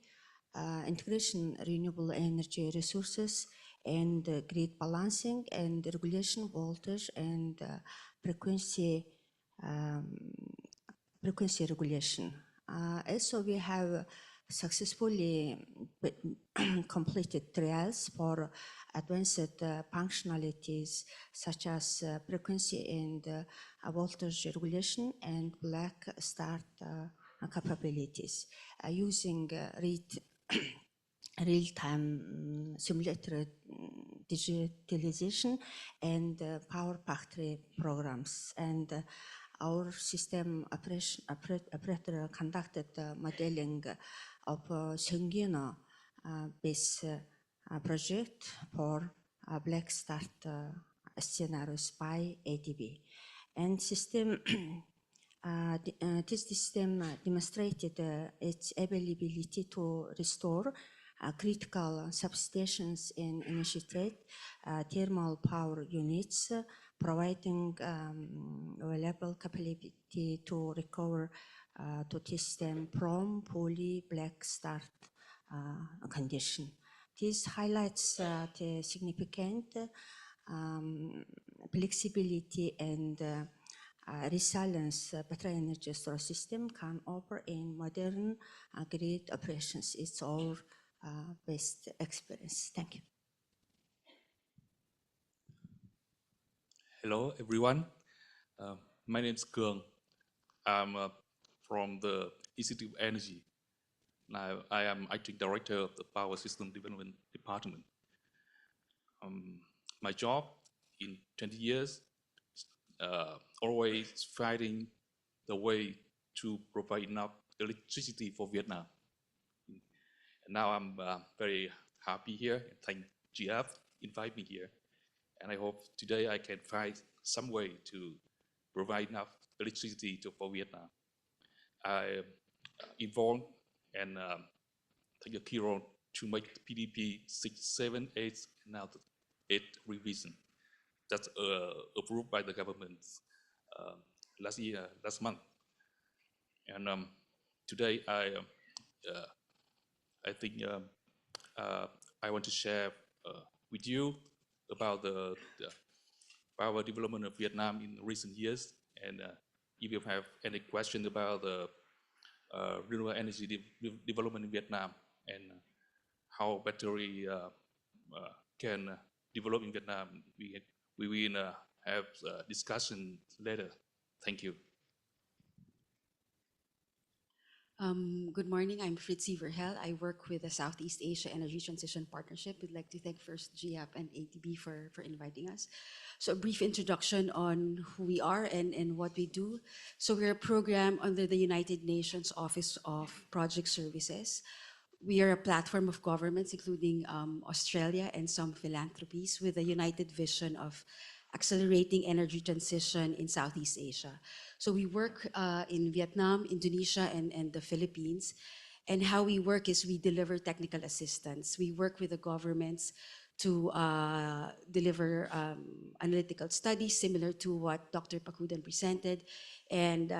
integration renewable energy resources, and grid balancing and regulation voltage and frequency regulation. Also, we have successfully completed trials for advanced functionalities such as frequency and voltage regulation and black start capabilities using real-time simulator digitalization and power factory programs. And our system operator conducted modeling of Seungyeona BESS project for black start scenarios by ADB. And system this system demonstrated its availability to restore critical substations in initiated thermal power units, providing reliable capability to recover to system from fully black start condition. This highlights the significant flexibility and resilience battery energy storage system can offer in modern grid operations. It's our best experience. Thank you. Hello, everyone. My name is Keung. I'm from the Institute of Energy. Now, I am acting director of the Power System Development Department. My job in 20 years, always fighting the way to provide enough electricity for Vietnam. And now I'm very happy here, and thank GF invite me here. And I hope today I can find some way to provide enough electricity for Vietnam. I involved and take a key role to make PDP 6, 7, 8, and now the 8th revision. That's approved by the government last month. And today I think I want to share with you about the power development of Vietnam in recent years. And if you have any question about the renewable energy development in Vietnam and how battery can develop in Vietnam, we will have a discussion later. Thank you. Good morning, I'm Fritzi Verhel. I work with the Southeast Asia Energy Transition Partnership. We'd like to thank first GF and ADB for inviting us. So a brief introduction on who we are and what we do. So we're a program under the United Nations Office of Project Services. We are a platform of governments, including Australia and some philanthropies, with a united vision of accelerating energy transition in Southeast Asia. So we work in Vietnam, Indonesia, and the Philippines. And how we work is we deliver technical assistance. We work with the governments to deliver analytical studies similar to what Dr. Pakudan presented, and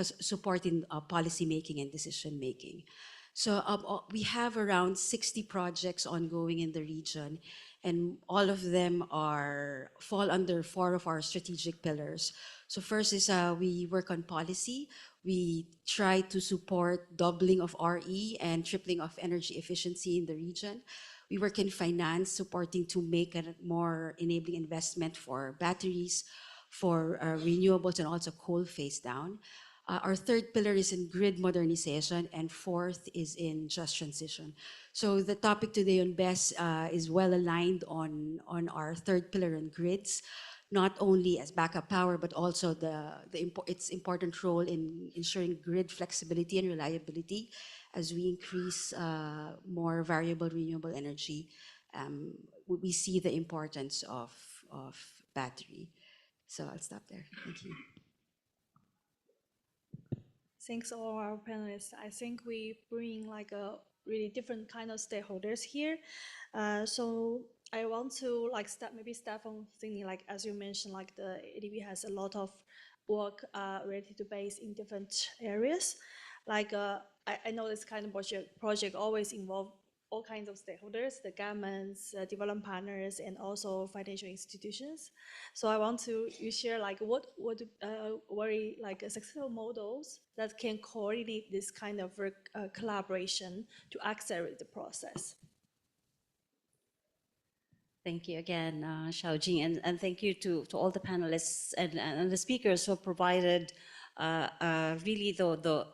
support in policy making and decision making. So we have around 60 projects ongoing in the region, and all of them fall under 4 of our strategic pillars. So first is we work on policy. We try to support doubling of RE and tripling of energy efficiency in the region. We work in finance, supporting to make a more enabling investment for batteries, for renewables, and also coal phase down. Our third pillar is in grid modernization, and fourth is in just transition. So the topic today on BESS is well aligned on our third pillar on grids, not only as backup power, but also its important role in ensuring grid flexibility and reliability as we increase more variable renewable energy. We see the importance of battery. So I'll stop there. Thank you. Thanks all our panelists. I think we bring like a really different kind of stakeholders here. So I want to start from thinking, like, as you mentioned, like the ADB has a lot of work related to BESS in different areas. Like I know this kind of project always involve all kinds of stakeholders, the governments, development partners, and also financial institutions. So I want you share like what very like successful models that can coordinate this kind of collaboration to accelerate the process. Thank you again, Xiaojing, and thank you to all the panelists and the speakers who provided really the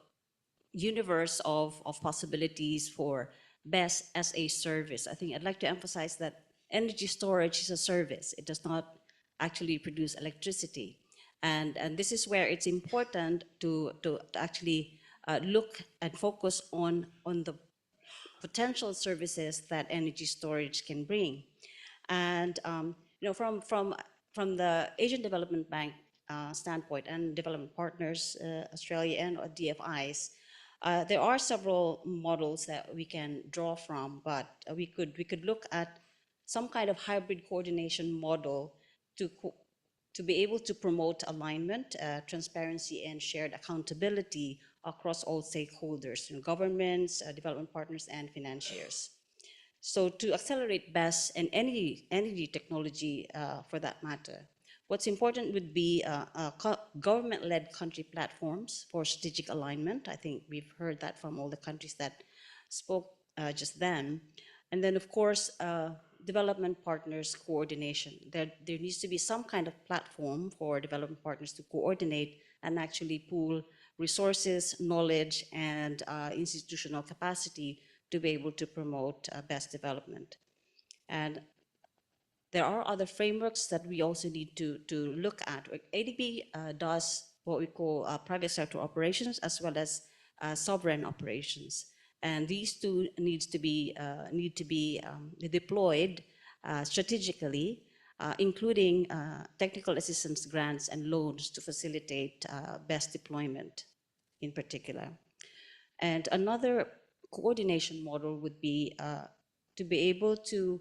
universe of possibilities for BESS as a service. I think I'd like to emphasize that energy storage is a service. It does not actually produce electricity. And this is where it's important to actually look and focus on the potential services that energy storage can bring. And from the Asian Development Bank standpoint and development partners, Australia and DFIs, there are several models that we can draw from, but we could look at some kind of hybrid coordination model to be able to promote alignment, transparency, and shared accountability across all stakeholders, governments, development partners, and financiers. So to accelerate BESS and energy technology for that matter, what's important would be government-led country platforms for strategic alignment. I think we've heard that from all the countries that spoke just then. And then, of course, development partners coordination. There needs to be some kind of platform for development partners to coordinate and actually pool resources, knowledge, and institutional capacity to be able to promote BESS development. And there are other frameworks that we also need to look at. ADB does what we call private sector operations as well as sovereign operations. And these two need to be deployed strategically, including technical assistance grants and loans to facilitate BESS deployment in particular. And another coordination model would be to be able to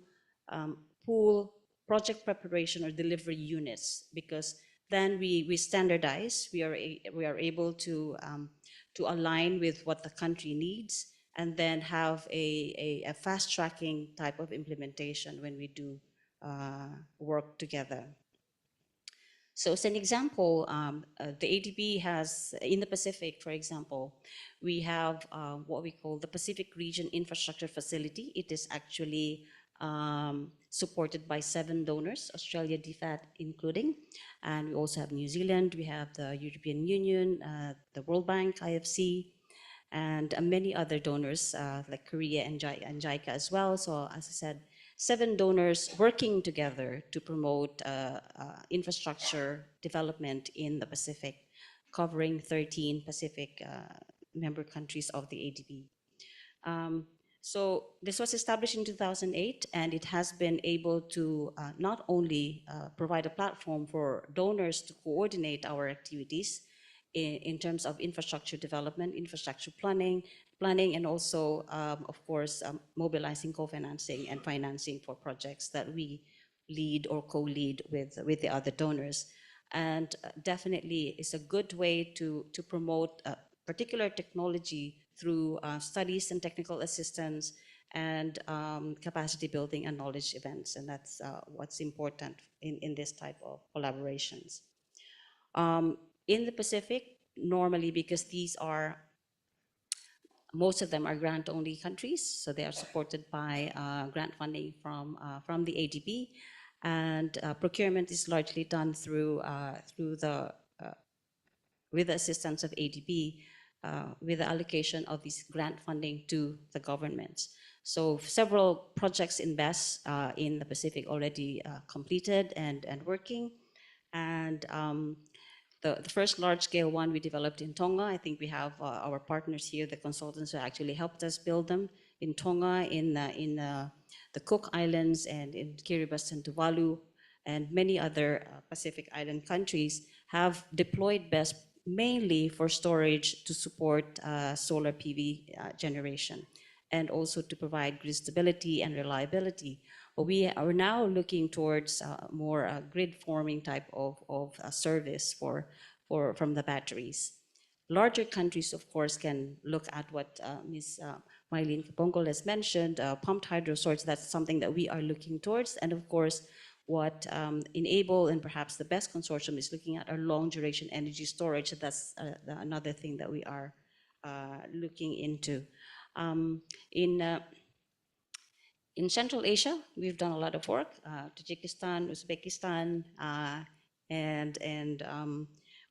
pool project preparation or delivery units, because then we standardize, we are able to align with what the country needs, and then have a fast tracking type of implementation when we do work together. So as an example, the ADB has, in the Pacific, for example, we have what we call the Pacific Region Infrastructure Facility. It is actually supported by 7 donors, Australia, DFAT including, and we also have New Zealand, we have the European Union, the World Bank, IFC, and many other donors like Korea and JICA as well. So as I said, 7 donors working together to promote infrastructure development in the Pacific, covering 13 Pacific member countries of the ADB. So this was established in 2008, and it has been able to not only provide a platform for donors to coordinate our activities in terms of infrastructure development, infrastructure planning, and also, of course, mobilizing co-financing and financing for projects that we lead or co-lead with the other donors. And definitely it's a good way to promote particular technology through studies and technical assistance and capacity building and knowledge events. And that's what's important in this type of collaborations. In the Pacific, normally, because these are, most of them are grant-only countries, so they are supported by grant funding from the ADB, and procurement is largely done through with the assistance of ADB, with the allocation of this grant funding to the governments. So several projects in BESS in the Pacific already completed and working, and the first large-scale one we developed in Tonga. I think we have our partners here, the consultants who actually helped us build them in Tonga, in the Cook Islands, and in Kiribati and Tuvalu, and many other Pacific Island countries have deployed BESS mainly for storage to support solar PV generation, and also to provide grid stability and reliability. But we are now looking towards more grid forming type of service from the batteries. Larger countries, of course, can look at what Ms. Mylene Kapongol has mentioned, pumped hydro storage. That's something that we are looking towards. And of course, what Enable and perhaps the BESS consortium is looking at are long duration energy storage. That's another thing that we are looking into. In Central Asia, we've done a lot of work, Tajikistan, Uzbekistan, and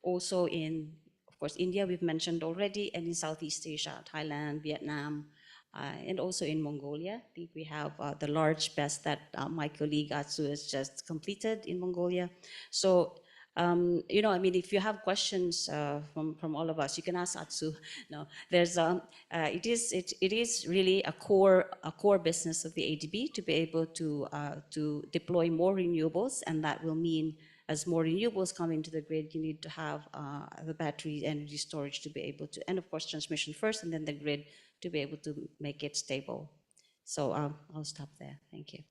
also in, of course, India, we've mentioned already, and in Southeast Asia, Thailand, Vietnam, and also in Mongolia. I think we have the large BESS that my colleague Atsu has just completed in Mongolia. So, you know, I mean, if you have questions from all of us, you can ask Atsu. No, there's it is really a core business of the ADB to be able to deploy more renewables, and that will mean as more renewables come into the grid, you need to have the battery energy storage to be able to, and of course transmission first, and then the grid to be able to make it stable. So I'll stop there. Thank you.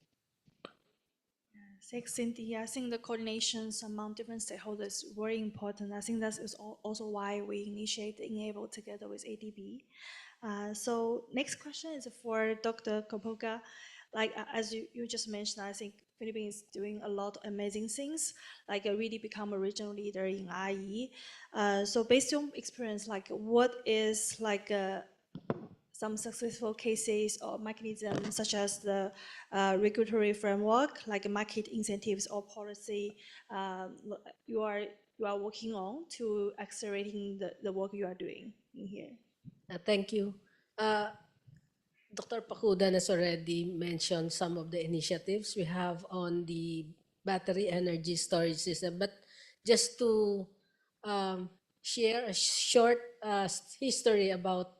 Thanks, Cynthia. I think the coordinations among different stakeholders is very important. I think that is also why we initiate Enable together with ADB. So next question is for Dr. Kapongol. Like as you just mentioned, I think Philippines is doing a lot of amazing things, like really become a regional leader in IE. So based on experience, like what is like some successful cases or mechanisms such as the regulatory framework, like market incentives or policy you are working on to accelerating the work you are doing in here? Thank you. Dr. Pakudan has already mentioned some of the initiatives we have on the battery energy storage system, but just to share a short history about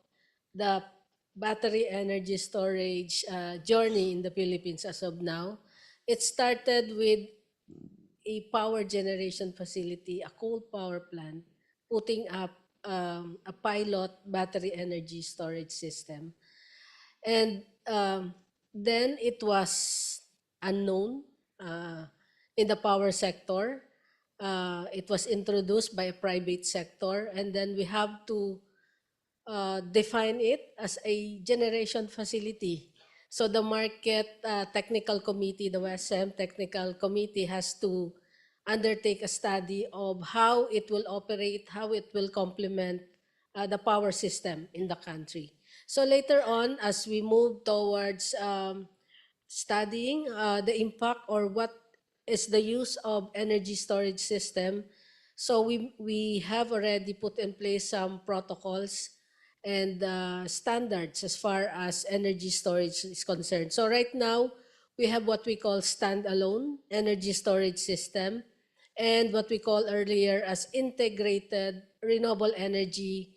the battery energy storage journey in the Philippines as of now. It started with a power generation facility, a coal power plant, putting up a pilot battery energy storage system. And then it was unknown in the power sector. It was introduced by a private sector, and then we have to define it as a generation facility. So the market technical committee, the WESM technical committee, has to undertake a study of how it will operate, how it will complement the power system in the country. So later on, as we move towards studying the impact or what is the use of energy storage system, so we have already put in place some protocols and standards as far as energy storage is concerned. So right now, we have what we call standalone energy storage system and what we call earlier as integrated renewable energy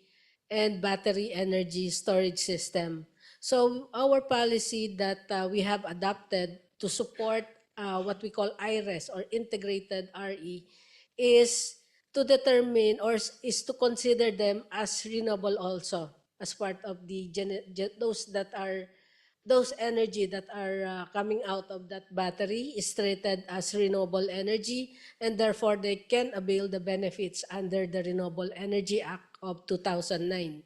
and battery energy storage system. So our policy that we have adopted to support what we call IRES or integrated RE is to determine or is to consider them as renewable also as part of the those energy that are coming out of that battery is treated as renewable energy, and therefore they can avail the benefits under the Renewable Energy Act of 2009.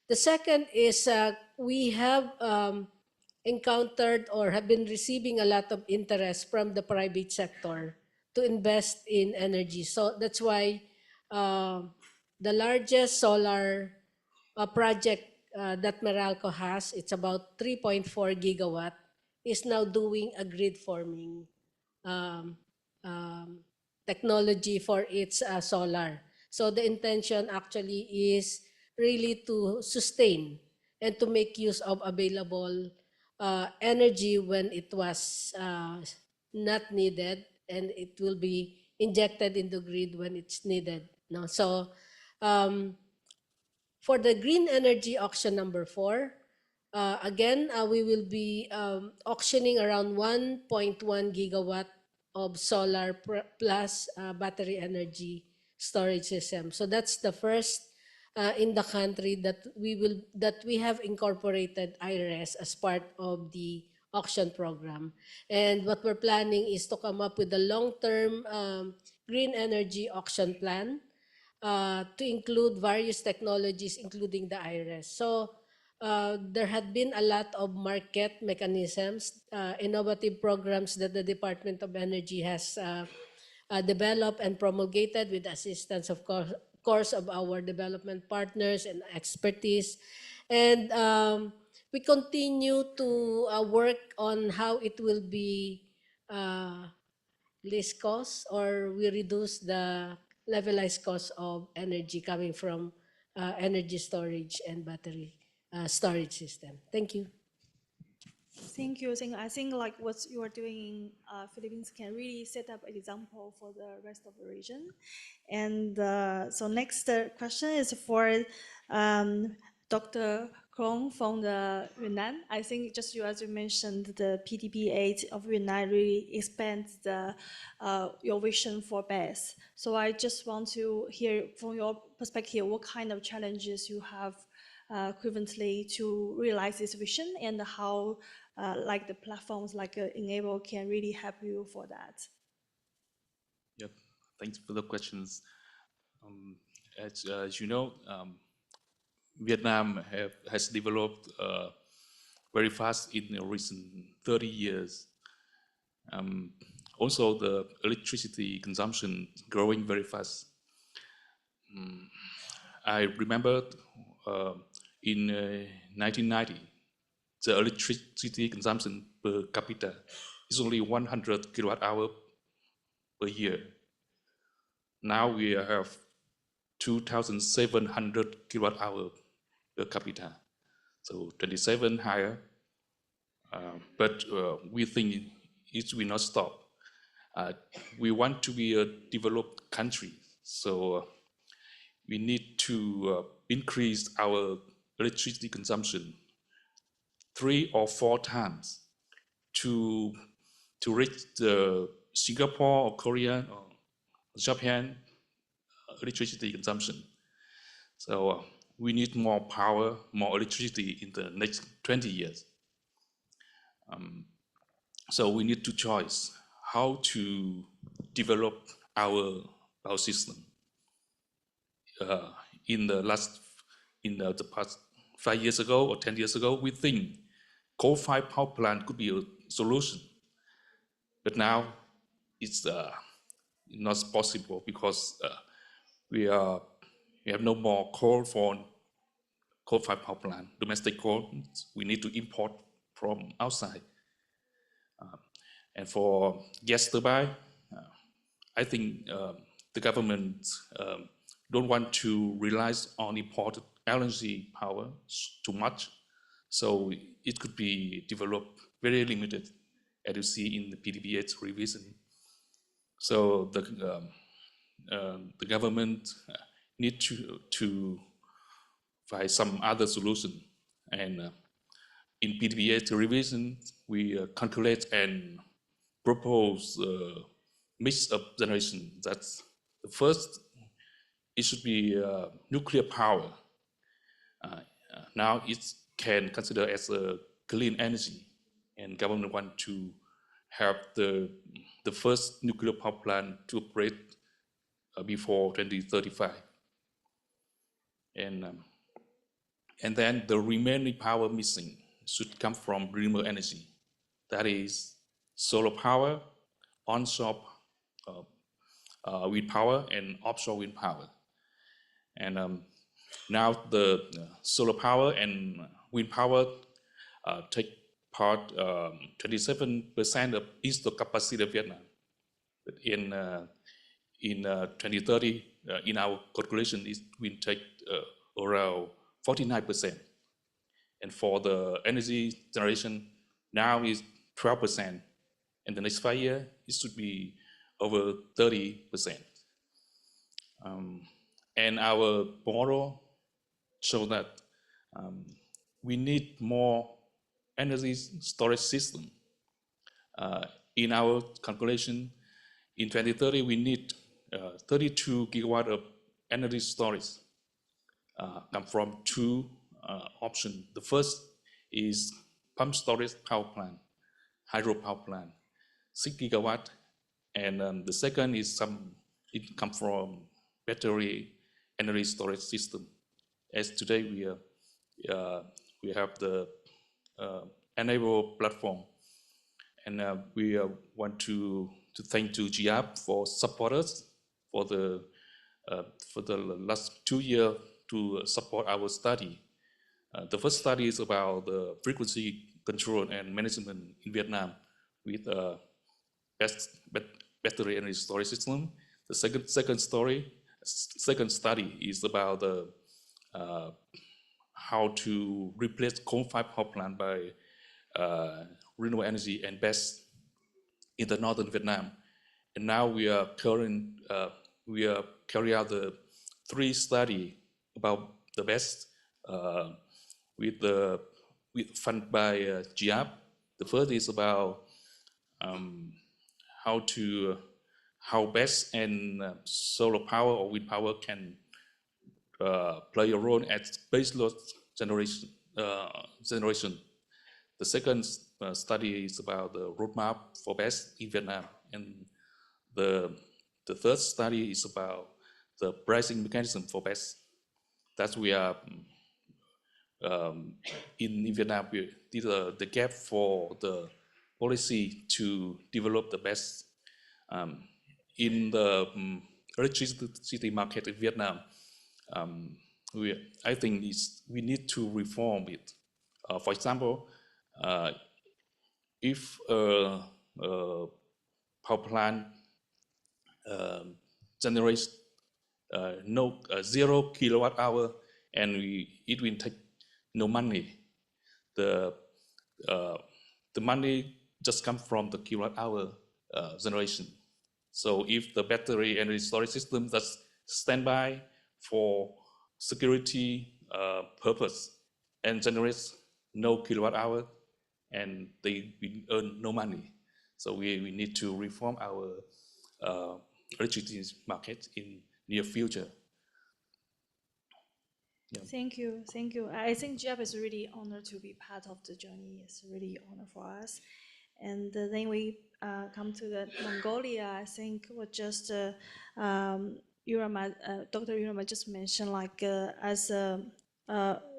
The second is we have encountered or have been receiving a lot of interest from the private sector to invest in energy. So that's why the largest solar project that Meralco has, it's about 3.4 gigawatt, is now doing a grid forming technology for its solar. So the intention actually is really to sustain and to make use of available energy when it was not needed, and it will be injected in the grid when it's needed. No? So for the green energy auction number 4, again, we will be auctioning around 1.1 gigawatt of solar plus battery energy storage system. So that's the first in the country that we have incorporated IRES as part of the auction program. And what we're planning is to come up with a long-term green energy auction plan to include various technologies, including the IRES. So there had been a lot of market mechanisms, innovative programs that the Department of Energy has developed and promulgated with the assistance, of course, of our development partners and expertise. And we continue to work on how it will be least cost, or we reduce the levelized cost of energy coming from energy storage and battery storage system. Thank you. Thank you. I think like what you are doing in Philippines can really set up an example for the rest of the region. And so next question is for Dr. Krong from the Yunnan. I think just as you mentioned, the PDP-8 of Yunnan really expands the your vision for BESS. So I just want to hear from your perspective what kind of challenges you have currently to realize this vision, and how like the platforms like Enable can really help you for that. Yep, thanks for the questions. As you know, Vietnam has developed very fast in the recent 30 years. Also, the electricity consumption growing very fast. I remember in 1990, the electricity consumption per capita is only 100 kilowatt hour per year. Now we have 2,700 kilowatt hour per capita, so 27 higher. But we think it will not stop. We want to be a developed country, so we need to increase our electricity consumption 3 or 4 times to reach the Singapore or Korea or Japan electricity consumption. So we need more power, more electricity in the next 20 years. So we need to choose how to develop our power system. In the past 5 years ago or 10 years ago, we think coal-fired power plant could be a solution. But now it's not possible because we have no more coal for coal-fired power plant. Domestic coal, we need to import from outside. And for gas turbine, I think the government don't want to rely on imported LNG power too much. So it could be developed very limited, as you see in the PDB8 revision. So the government need to find some other solution. And in PDB8 revision, we calculate and propose mix-up generation. That's the first. It should be nuclear power. Now it can consider as a clean energy, and government want to have the first nuclear power plant to operate before 2035. And then the remaining power missing should come from renewable energy. That is solar power, onshore wind power, and offshore wind power. And now the solar power and wind power take part 27% of installed capacity of Vietnam. But in 2030, in our calculation, it will take around 49%. And for the energy generation, now is 12%. In the next 5 years, it should be over 30%. And our model shows that we need more energy storage system. In our calculation, in 2030, we need 32 gigawatt of energy storage. Come from two options. The first is pump storage power plant, hydro power plant, 6 gigawatt, and the second is it comes from battery energy storage system. As today we have the Enable platform, and we want to thank to GIAP for support us for the last 2 years to support our study. The first study is about the frequency control and management in Vietnam with battery energy storage system. The second study is about the how to replace coal-fired power plant by renewable energy and BESS in the northern Vietnam. And now we are carrying out the 3 study about the BESS with funded by GIAP. The first is about how BESS and solar power or wind power can play a role as baseload generation. The second study is about the roadmap for BESS in Vietnam, and the third study is about the pricing mechanism for BESS. That we are in Vietnam. The gap for the policy to develop the BESS in the electricity market in Vietnam. I think we need to reform it. For example, if a power plant generates 0 kilowatt hour and it will take no money, the money just comes from the kilowatt hour generation. So if the battery energy storage system that's standby for security purpose and generates no kilowatt hour, and they will earn no money. So we need to reform our electricity market in near future. Yeah. Thank you. I think GIAP is really honored to be part of the journey. It's really honor for us. And then we come to the Mongolia. I think what just Dr. Yurama just mentioned, like as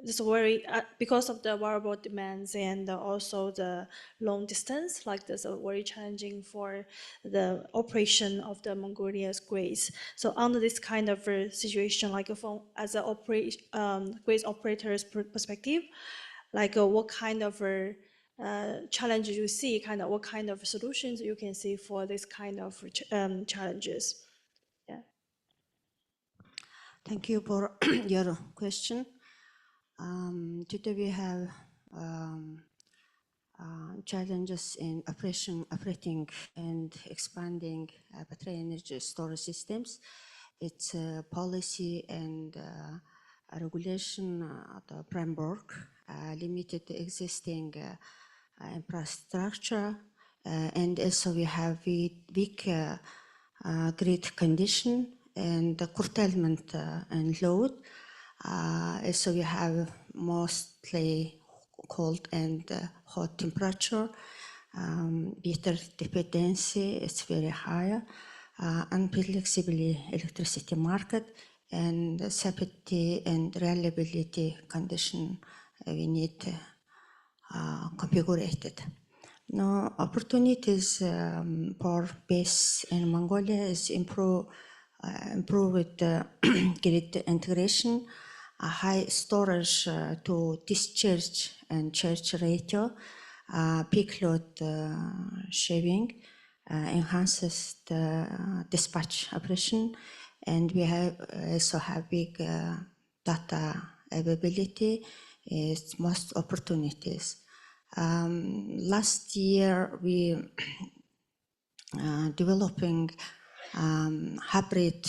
just very because of the variable demands and also the long distance, like this very challenging for the operation of the Mongolia's grids. So under this kind of situation, like from as a grid operator's perspective, like what kind of challenges you see, kind of what kind of solutions you can see for this kind of challenges. Yeah. Thank you for your question. Today we have challenges in operating and expanding battery energy storage systems. It's a policy and a regulation the framework limited to existing infrastructure, and also we have weak grid condition and the curtailment and load. So we have mostly cold and hot temperature, meter dependency is very high, unflexible electricity market, and safety and reliability condition we need configured. Now, opportunities for base in Mongolia is improve with grid integration, a high storage to discharge and charge ratio, peak load shaving, enhances the dispatch operation, and we have also have big data availability. It's most opportunities. Last year we developing hybrid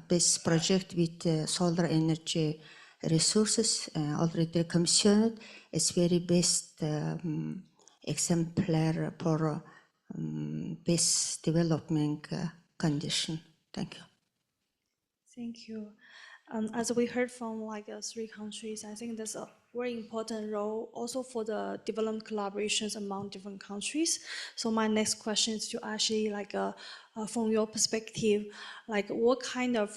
based project with solar energy resources already commissioned. It's very best exemplar for best development condition. Thank you. Thank you. As we heard from like 3 countries, I think there's a very important role also for the development collaborations among different countries. So my next question is to actually like from your perspective, like what kind of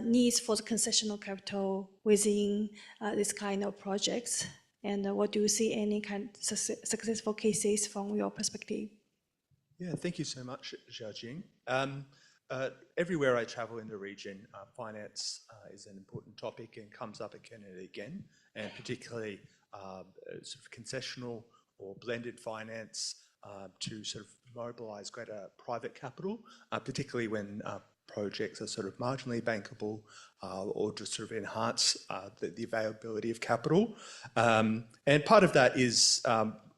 needs for the concessional capital within this kind of projects, and what do you see any kind of successful cases from your perspective? Yeah, thank you so much, Xiaojing. Everywhere I travel in the region, finance is an important topic and comes up again and again, and particularly sort of concessional or blended finance to sort of mobilize greater private capital, particularly when projects are sort of marginally bankable or just sort of enhance the availability of capital. And part of that is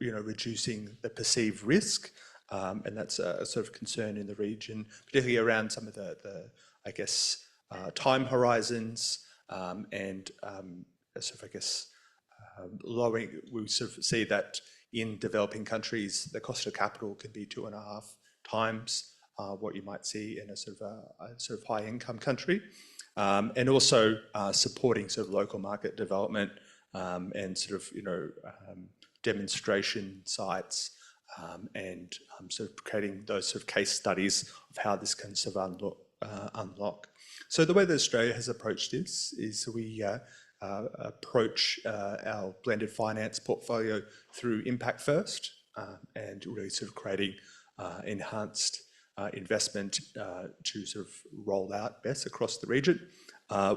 reducing the perceived risk. And that's a sort of concern in the region, particularly around some of the I guess, time horizons and sort of, I guess, lowering. We sort of see that in developing countries, the cost of capital can be 2.5 times what you might see in a sort of high-income country, and also supporting sort of local market development and sort of demonstration sites. And sort of creating those sort of case studies of how this can sort of unlock. So the way that Australia has approached this is we approach our blended finance portfolio through impact first and really sort of creating enhanced investment to sort of roll out best across the region.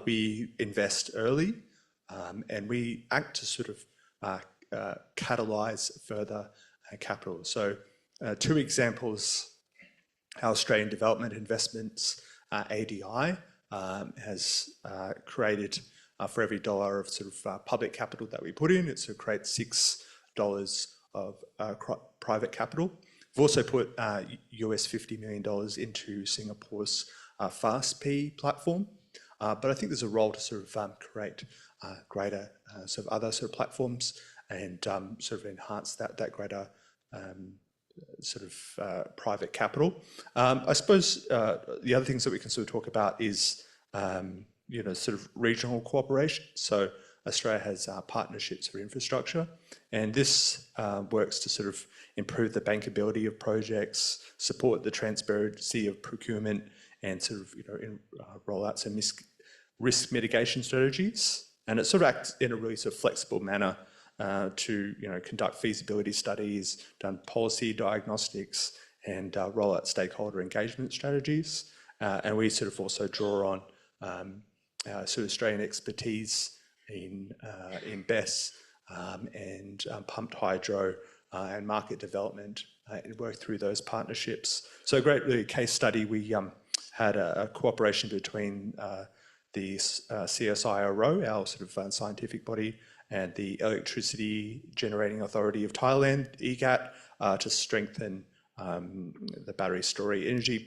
We invest early and we act to sort of catalyze further capital. So 2 examples, our Australian Development Investments, ADI, has created for every $1 of sort of public capital that we put in, it sort of creates $6 of private capital. We've also put US $50 million into Singapore's FastP platform, but I think there's a role to sort of create greater sort of other sort of platforms and sort of enhance that greater sort of private capital. I suppose the other things that we can sort of talk about is sort of regional cooperation. So Australia has partnerships for infrastructure, and this works to sort of improve the bankability of projects, support the transparency of procurement, and sort of roll out some risk mitigation strategies. And it sort of acts in a really sort of flexible manner to conduct feasibility studies, done policy diagnostics, and roll out stakeholder engagement strategies. And we sort of also draw on sort of Australian expertise in BESS and pumped hydro and market development and work through those partnerships. So a great really case study, we had a cooperation between the CSIRO, our sort of scientific body, and the Electricity Generating Authority of Thailand, EGAT, to strengthen the battery storage energy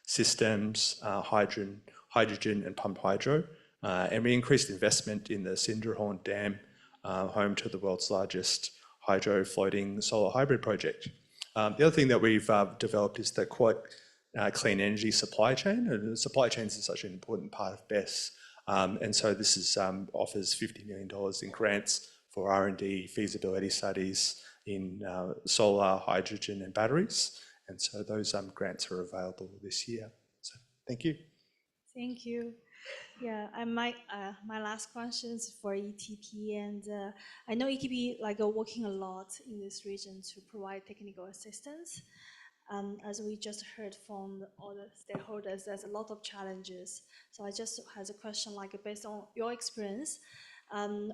systems, hydrogen and pumped hydro. And we increased investment in the Sindarhorn Dam, home to the world's largest hydro floating solar hybrid project. The other thing that we've developed is the clean energy supply chain, and the supply chains is such an important part of BESS. And so this is, offers $50 million in grants for R&D feasibility studies in solar, hydrogen and batteries. And so those grants are available this year. So thank you. Thank you. Yeah, and my last question is for ETP, and I know ETP working a lot in this region to provide technical assistance. As we just heard from all the stakeholders, there's a lot of challenges. So I just has a question, based on your experience,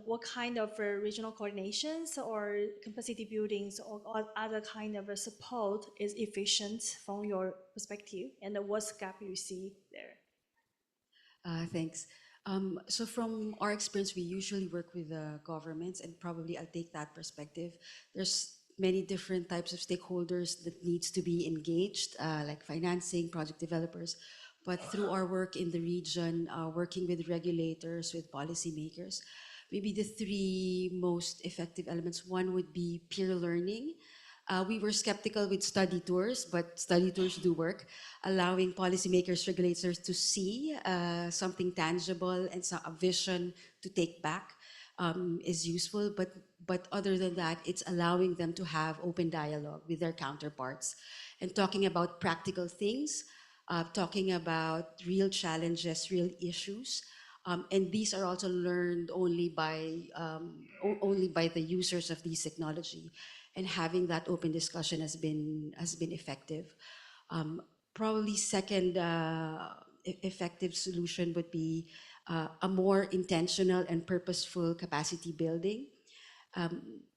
what kind of regional coordinations or capacity buildings or other kind of support is efficient from your perspective, and what gap you see there? Thanks. So from our experience, we usually work with governments, and probably I'll take that perspective. There's many different types of stakeholders that needs to be engaged, like financing, project developers. But through our work in the region, working with regulators, with policymakers, maybe the three most effective elements, one would be peer learning. We were skeptical with study tours, but study tours do work, allowing policymakers, regulators to see something tangible and a vision to take back is useful. But other than that, it's allowing them to have open dialogue with their counterparts and talking about practical things, talking about real challenges, real issues. And these are also learned only by the users of these technology. And having that open discussion has been effective. Probably second effective solution would be a more intentional and purposeful capacity building.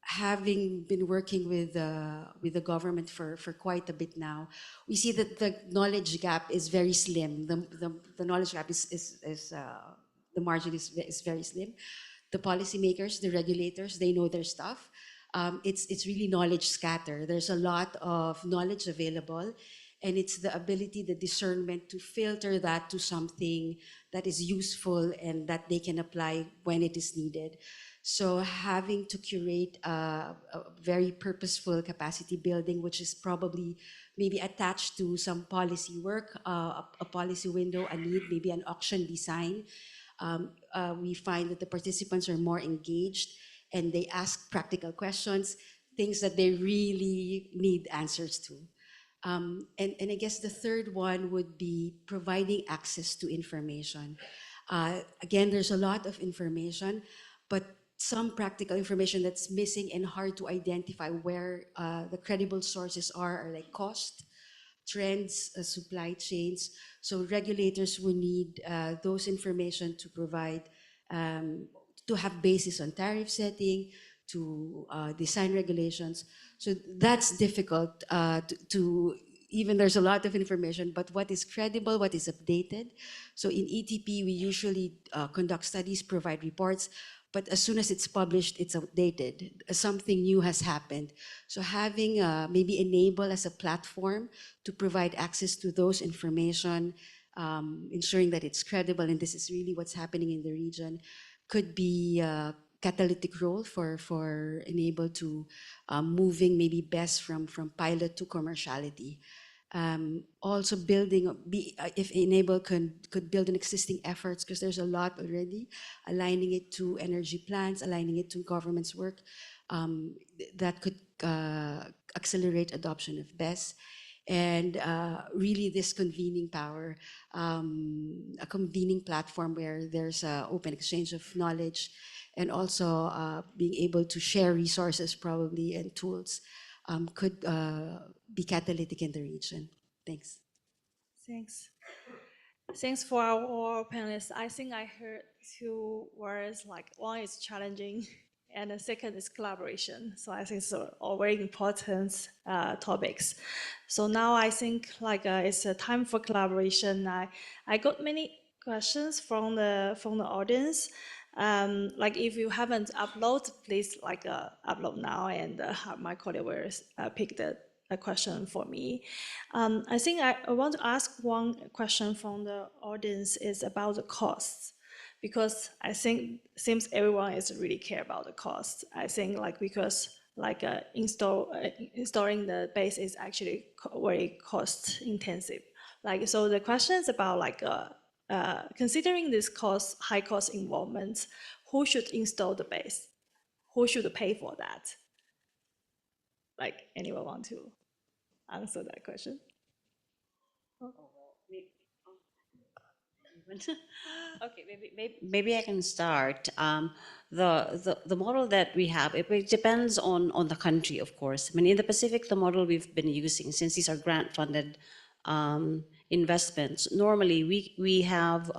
Having been working with the government for quite a bit now, we see that the knowledge gap is very slim. The knowledge gap is the margin is very slim. The policymakers, the regulators, they know their stuff. It's really knowledge scatter. There's a lot of knowledge available, and it's the ability, the discernment to filter that to something that is useful and that they can apply when it is needed. So having to curate a very purposeful capacity building, which is probably maybe attached to some policy work, a policy window, a need, maybe an auction design. We find that the participants are more engaged and they ask practical questions, things that they really need answers to. And I guess the third one would be providing access to information. Again, there's a lot of information, but some practical information that's missing and hard to identify where the credible sources are like cost, trends, supply chains. So regulators will need those information to provide, to have basis on tariff setting, to design regulations. So that's difficult to even there's a lot of information, but what is credible, what is updated. So in ETP, we usually conduct studies, provide reports, but as soon as it's published, it's outdated. Something new has happened. So having maybe Enable as a platform to provide access to those information, ensuring that it's credible and this is really what's happening in the region, could be a catalytic role for Enable to moving maybe BESS from pilot to commerciality. Also building, if Enable could build on existing efforts, because there's a lot already, aligning it to energy plans, aligning it to government's work, that could accelerate adoption of BESS. and really this convening power, a convening platform where there's an open exchange of knowledge, and also being able to share resources probably and tools could be catalytic in the region. Thanks. Thanks. Thanks for our panelists. I think I heard two words, like one is challenging and the second is collaboration. So I think it's all very important topics. So now I think like it's a time for collaboration. I got many questions from the audience. Like if you haven't uploaded, please like upload now, and my colleague will pick a question for me. I think I want to ask one question from the audience is about the costs, because I think seems everyone is really care about the cost. I think like because like installing the base is actually very cost intensive. Like so the question is about like considering this high cost involvement, who should install the base? Who should pay for that? Like anyone want to answer that question? Okay, maybe I can start. The model that we have, it depends on the country, of course. I mean, in the Pacific, the model we've been using, since these are grant-funded investments, normally we have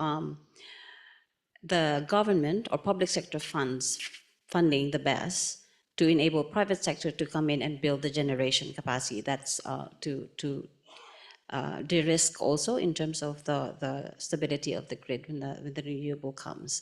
the government or public sector funds funding the BESS to enable private sector to come in and build the generation capacity. That's to de-risk also in terms of the stability of the grid when the renewable comes.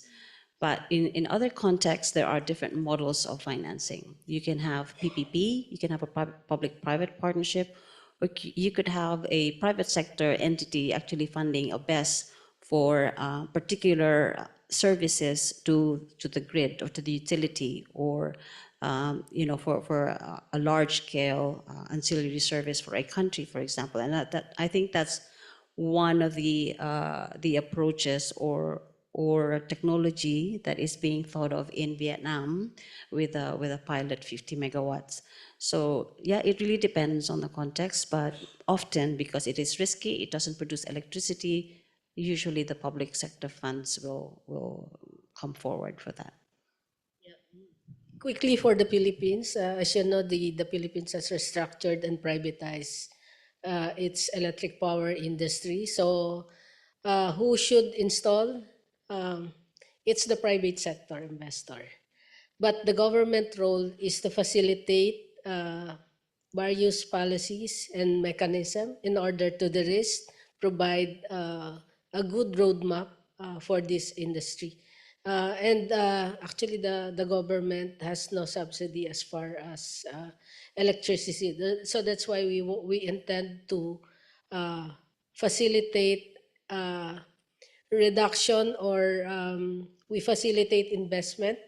But in other contexts, there are different models of financing. You can have PPP, you can have a public-private partnership, or you could have a private sector entity actually funding a BESS for particular services to the grid or to the utility, or for a large-scale ancillary service for a country, for example. And that I think that's one of the approaches or technology that is being thought of in Vietnam with a pilot 50 megawatts. So yeah, it really depends on the context, but often because it is risky, it doesn't produce electricity, usually the public sector funds will come forward for that. Quickly for the Philippines, as you know, the Philippines has restructured and privatized its electric power industry. So who should install? It's the private sector investor. But the government role is to facilitate various policies and mechanisms in order to de-risk, provide a good roadmap for this industry. Actually, the government has no subsidy as far as electricity. So that's why we intend to facilitate reduction, or we facilitate investment,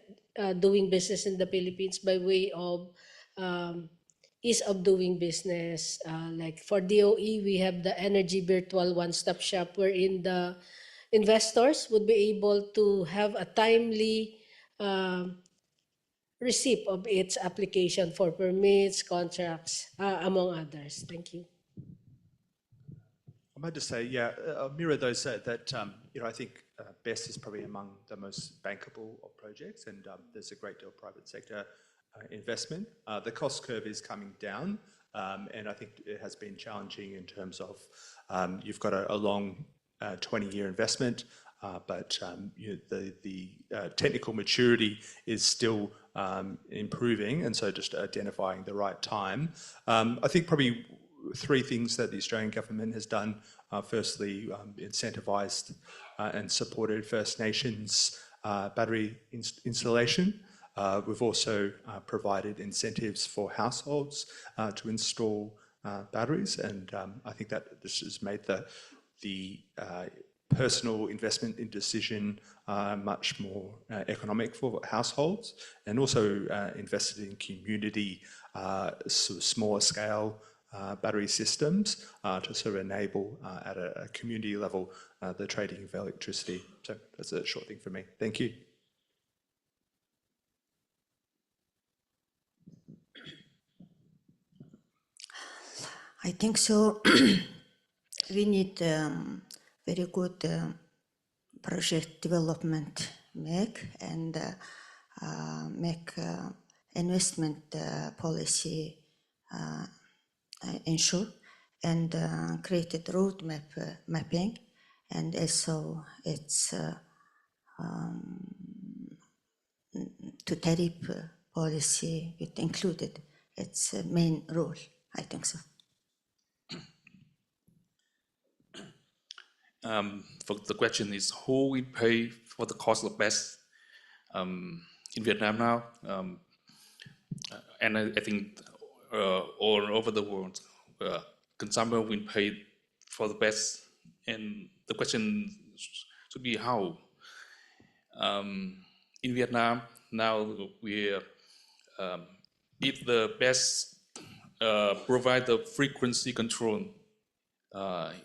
doing business in the Philippines by way of ease of doing business. Like for DOE, we have the Energy Virtual One-Stop Shop, wherein the investors would be able to have a timely receipt of its application for permits, contracts, among others. Thank you. I might just say, yeah, mirror those that I think BESS is probably among the most bankable of projects, and there's a great deal of private sector investment. The cost curve is coming down, and I think it has been challenging in terms of you've got a long 20-year investment, but the technical maturity is still improving, and so just identifying the right time. I think probably three things that the Australian government has done. Firstly, incentivised and supported First Nations battery installation. We've also provided incentives for households to install batteries, and I think that this has made the personal investment in decision much more economic for households, and also invested in community sort of smaller scale battery systems to sort of enable at a community level the trading of electricity. So that's a short thing for me. Thank you. I think so. We need very good project development and make investment policy ensure and created roadmap mapping, and also it's to tariff policy with included its main role. I think so. For the question is who will pay for the cost of BESS in Vietnam now? And I think all over the world, consumer will pay for the BESS. And the question should be how. In Vietnam now, if the BESS provide the frequency control,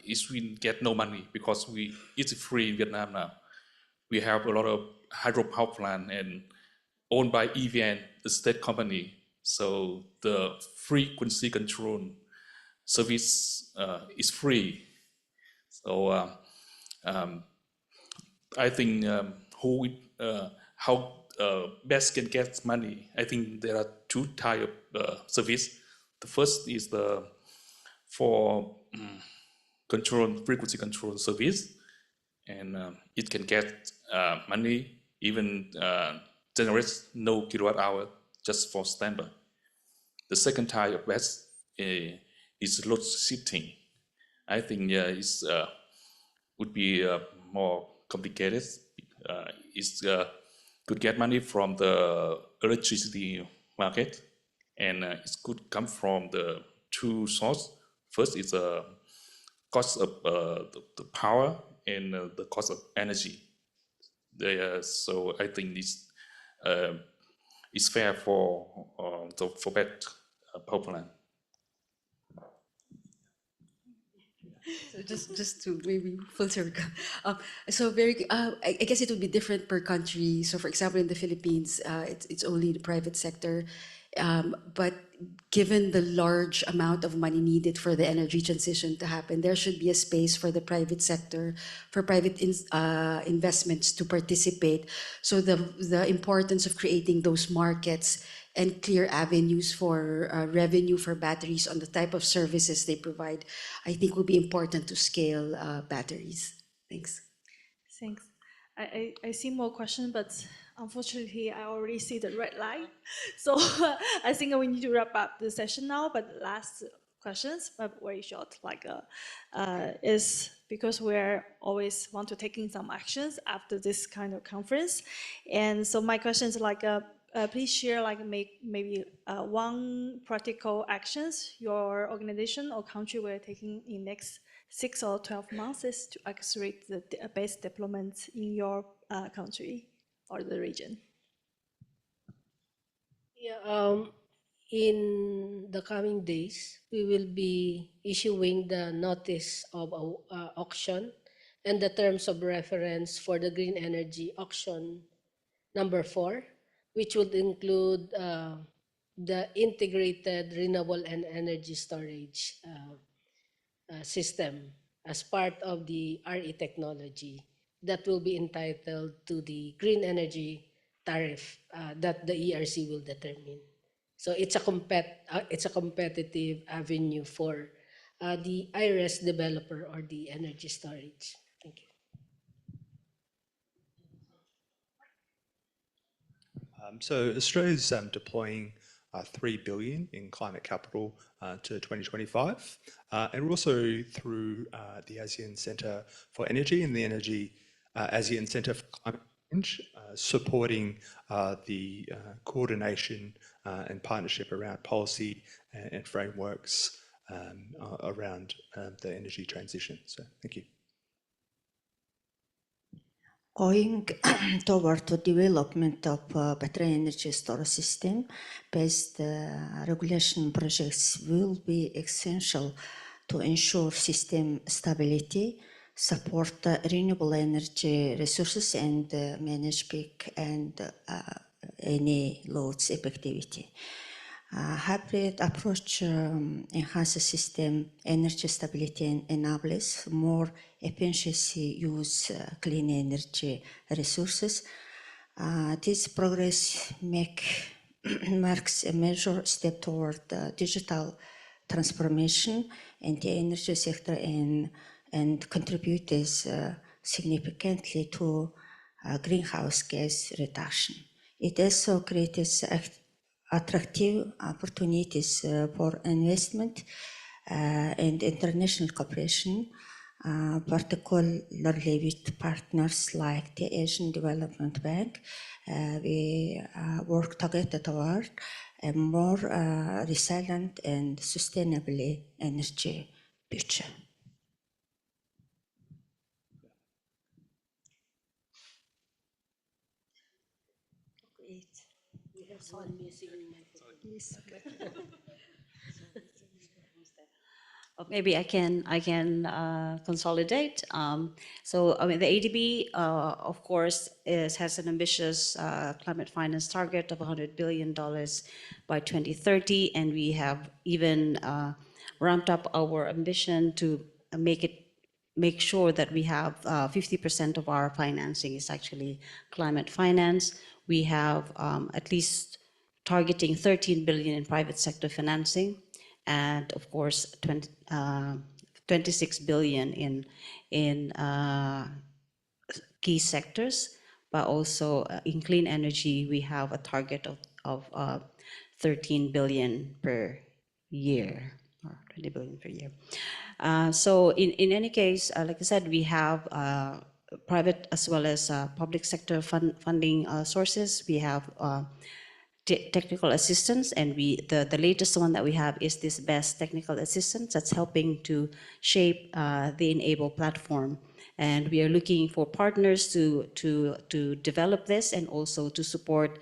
it will get no money because it's free in Vietnam now. We have a lot of hydropower plant and owned by EVN, the state company. So the frequency control service is free. So I think how BESS can get money. I think there are two types of service. The first is for frequency control service, and it can get money, even generates no kilowatt hour just for standby. The second type of BESS is load shifting. I think it would be more complicated. It could get money from the electricity market, and it could come from the two sources. First is the cost of the power and the cost of energy. So I think this is fair for BESS power plant. So just to maybe full circle. So I guess it would be different per country. So for example, in the Philippines, it's only the private sector. But given the large amount of money needed for the energy transition to happen, there should be a space for the private sector, for private investments to participate. So the importance of creating those markets and clear avenues for revenue for batteries on the type of services they provide, I think will be important to scale batteries. Thanks. Thanks. I see more questions, but unfortunately, I already see the red light. So I think we need to wrap up the session now, but last questions, but very short, is because we're always want to taking some actions after this kind of conference. And so my question is please share maybe one practical actions your organization or country were taking in next 6 or 12 months to accelerate the BESS deployment in your country or the region. Yeah, in the coming days, we will be issuing the notice of auction and the terms of reference for the green energy auction number 4, which would include the integrated renewable and energy storage system as part of the RE technology that will be entitled to the green energy tariff that the ERC will determine. So it's a competitive avenue for the IRES developer or the energy storage. Thank you. So Australia's deploying 3 billion in climate capital to 2025, and we're also through the ASEAN Centre for Energy and the ASEAN Centre for Climate Change, supporting the coordination and partnership around policy and frameworks around the energy transition. So thank you. Going toward the development of battery energy storage system based regulation projects will be essential to ensure system stability, support renewable energy resources, and manage peak and any loads effectivity. Hybrid approach enhances system energy stability and enables more efficiency use clean energy resources. This progress marks a major step toward digital transformation in the energy sector and contributes significantly to greenhouse gas reduction. It also creates attractive opportunities for investment and international cooperation, particularly with partners like the Asian Development Bank. We work together toward a more resilient and sustainably energy future. One missing Yes. Maybe I can consolidate. So I mean the ADB, of course, has an ambitious climate finance target of $100 billion by 2030, and we have even ramped up our ambition to make sure that we have 50% of our financing is actually climate finance. We have at least targeting 13 billion in private sector financing, and of course 26 billion in key sectors, but also in clean energy we have a target of 13 billion per year, or 20 billion per year. So in any case, like I said, we have private as well as public sector funding sources. We have technical assistance, and the latest one that we have is this BEST technical assistance that's helping to shape the Enable platform. And we are looking for partners to develop this and also to support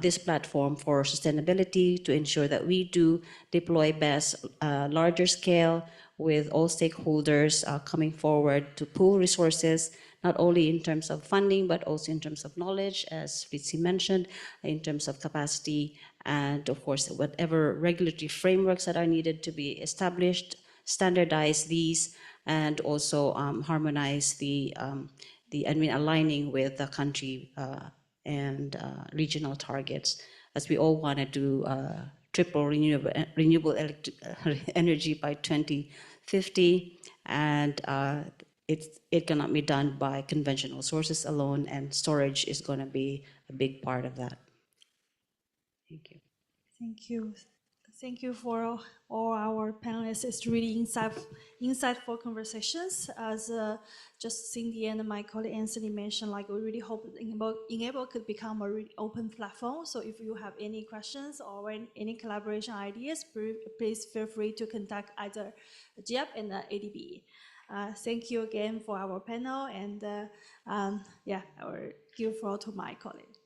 this platform for sustainability, to ensure that we do deploy BEST larger scale with all stakeholders coming forward to pool resources, not only in terms of funding, but also in terms of knowledge, as Fritzi mentioned, in terms of capacity, and of course, whatever regulatory frameworks that are needed to be established, standardize these, and also harmonize aligning with the country and regional targets, as we all want to do triple renewable energy by 2050, and it cannot be done by conventional sources alone, and storage is going to be a big part of that. Thank you. Thank you. Thank you for all our panelists. It's really insightful conversations. As just Cindy and my colleague Anthony mentioned, like we really hope Enable could become a really open platform. So if you have any questions or any collaboration ideas, please feel free to contact either GIAP and ADB. Thank you again for our panel, and yeah, I will give floor to my colleague.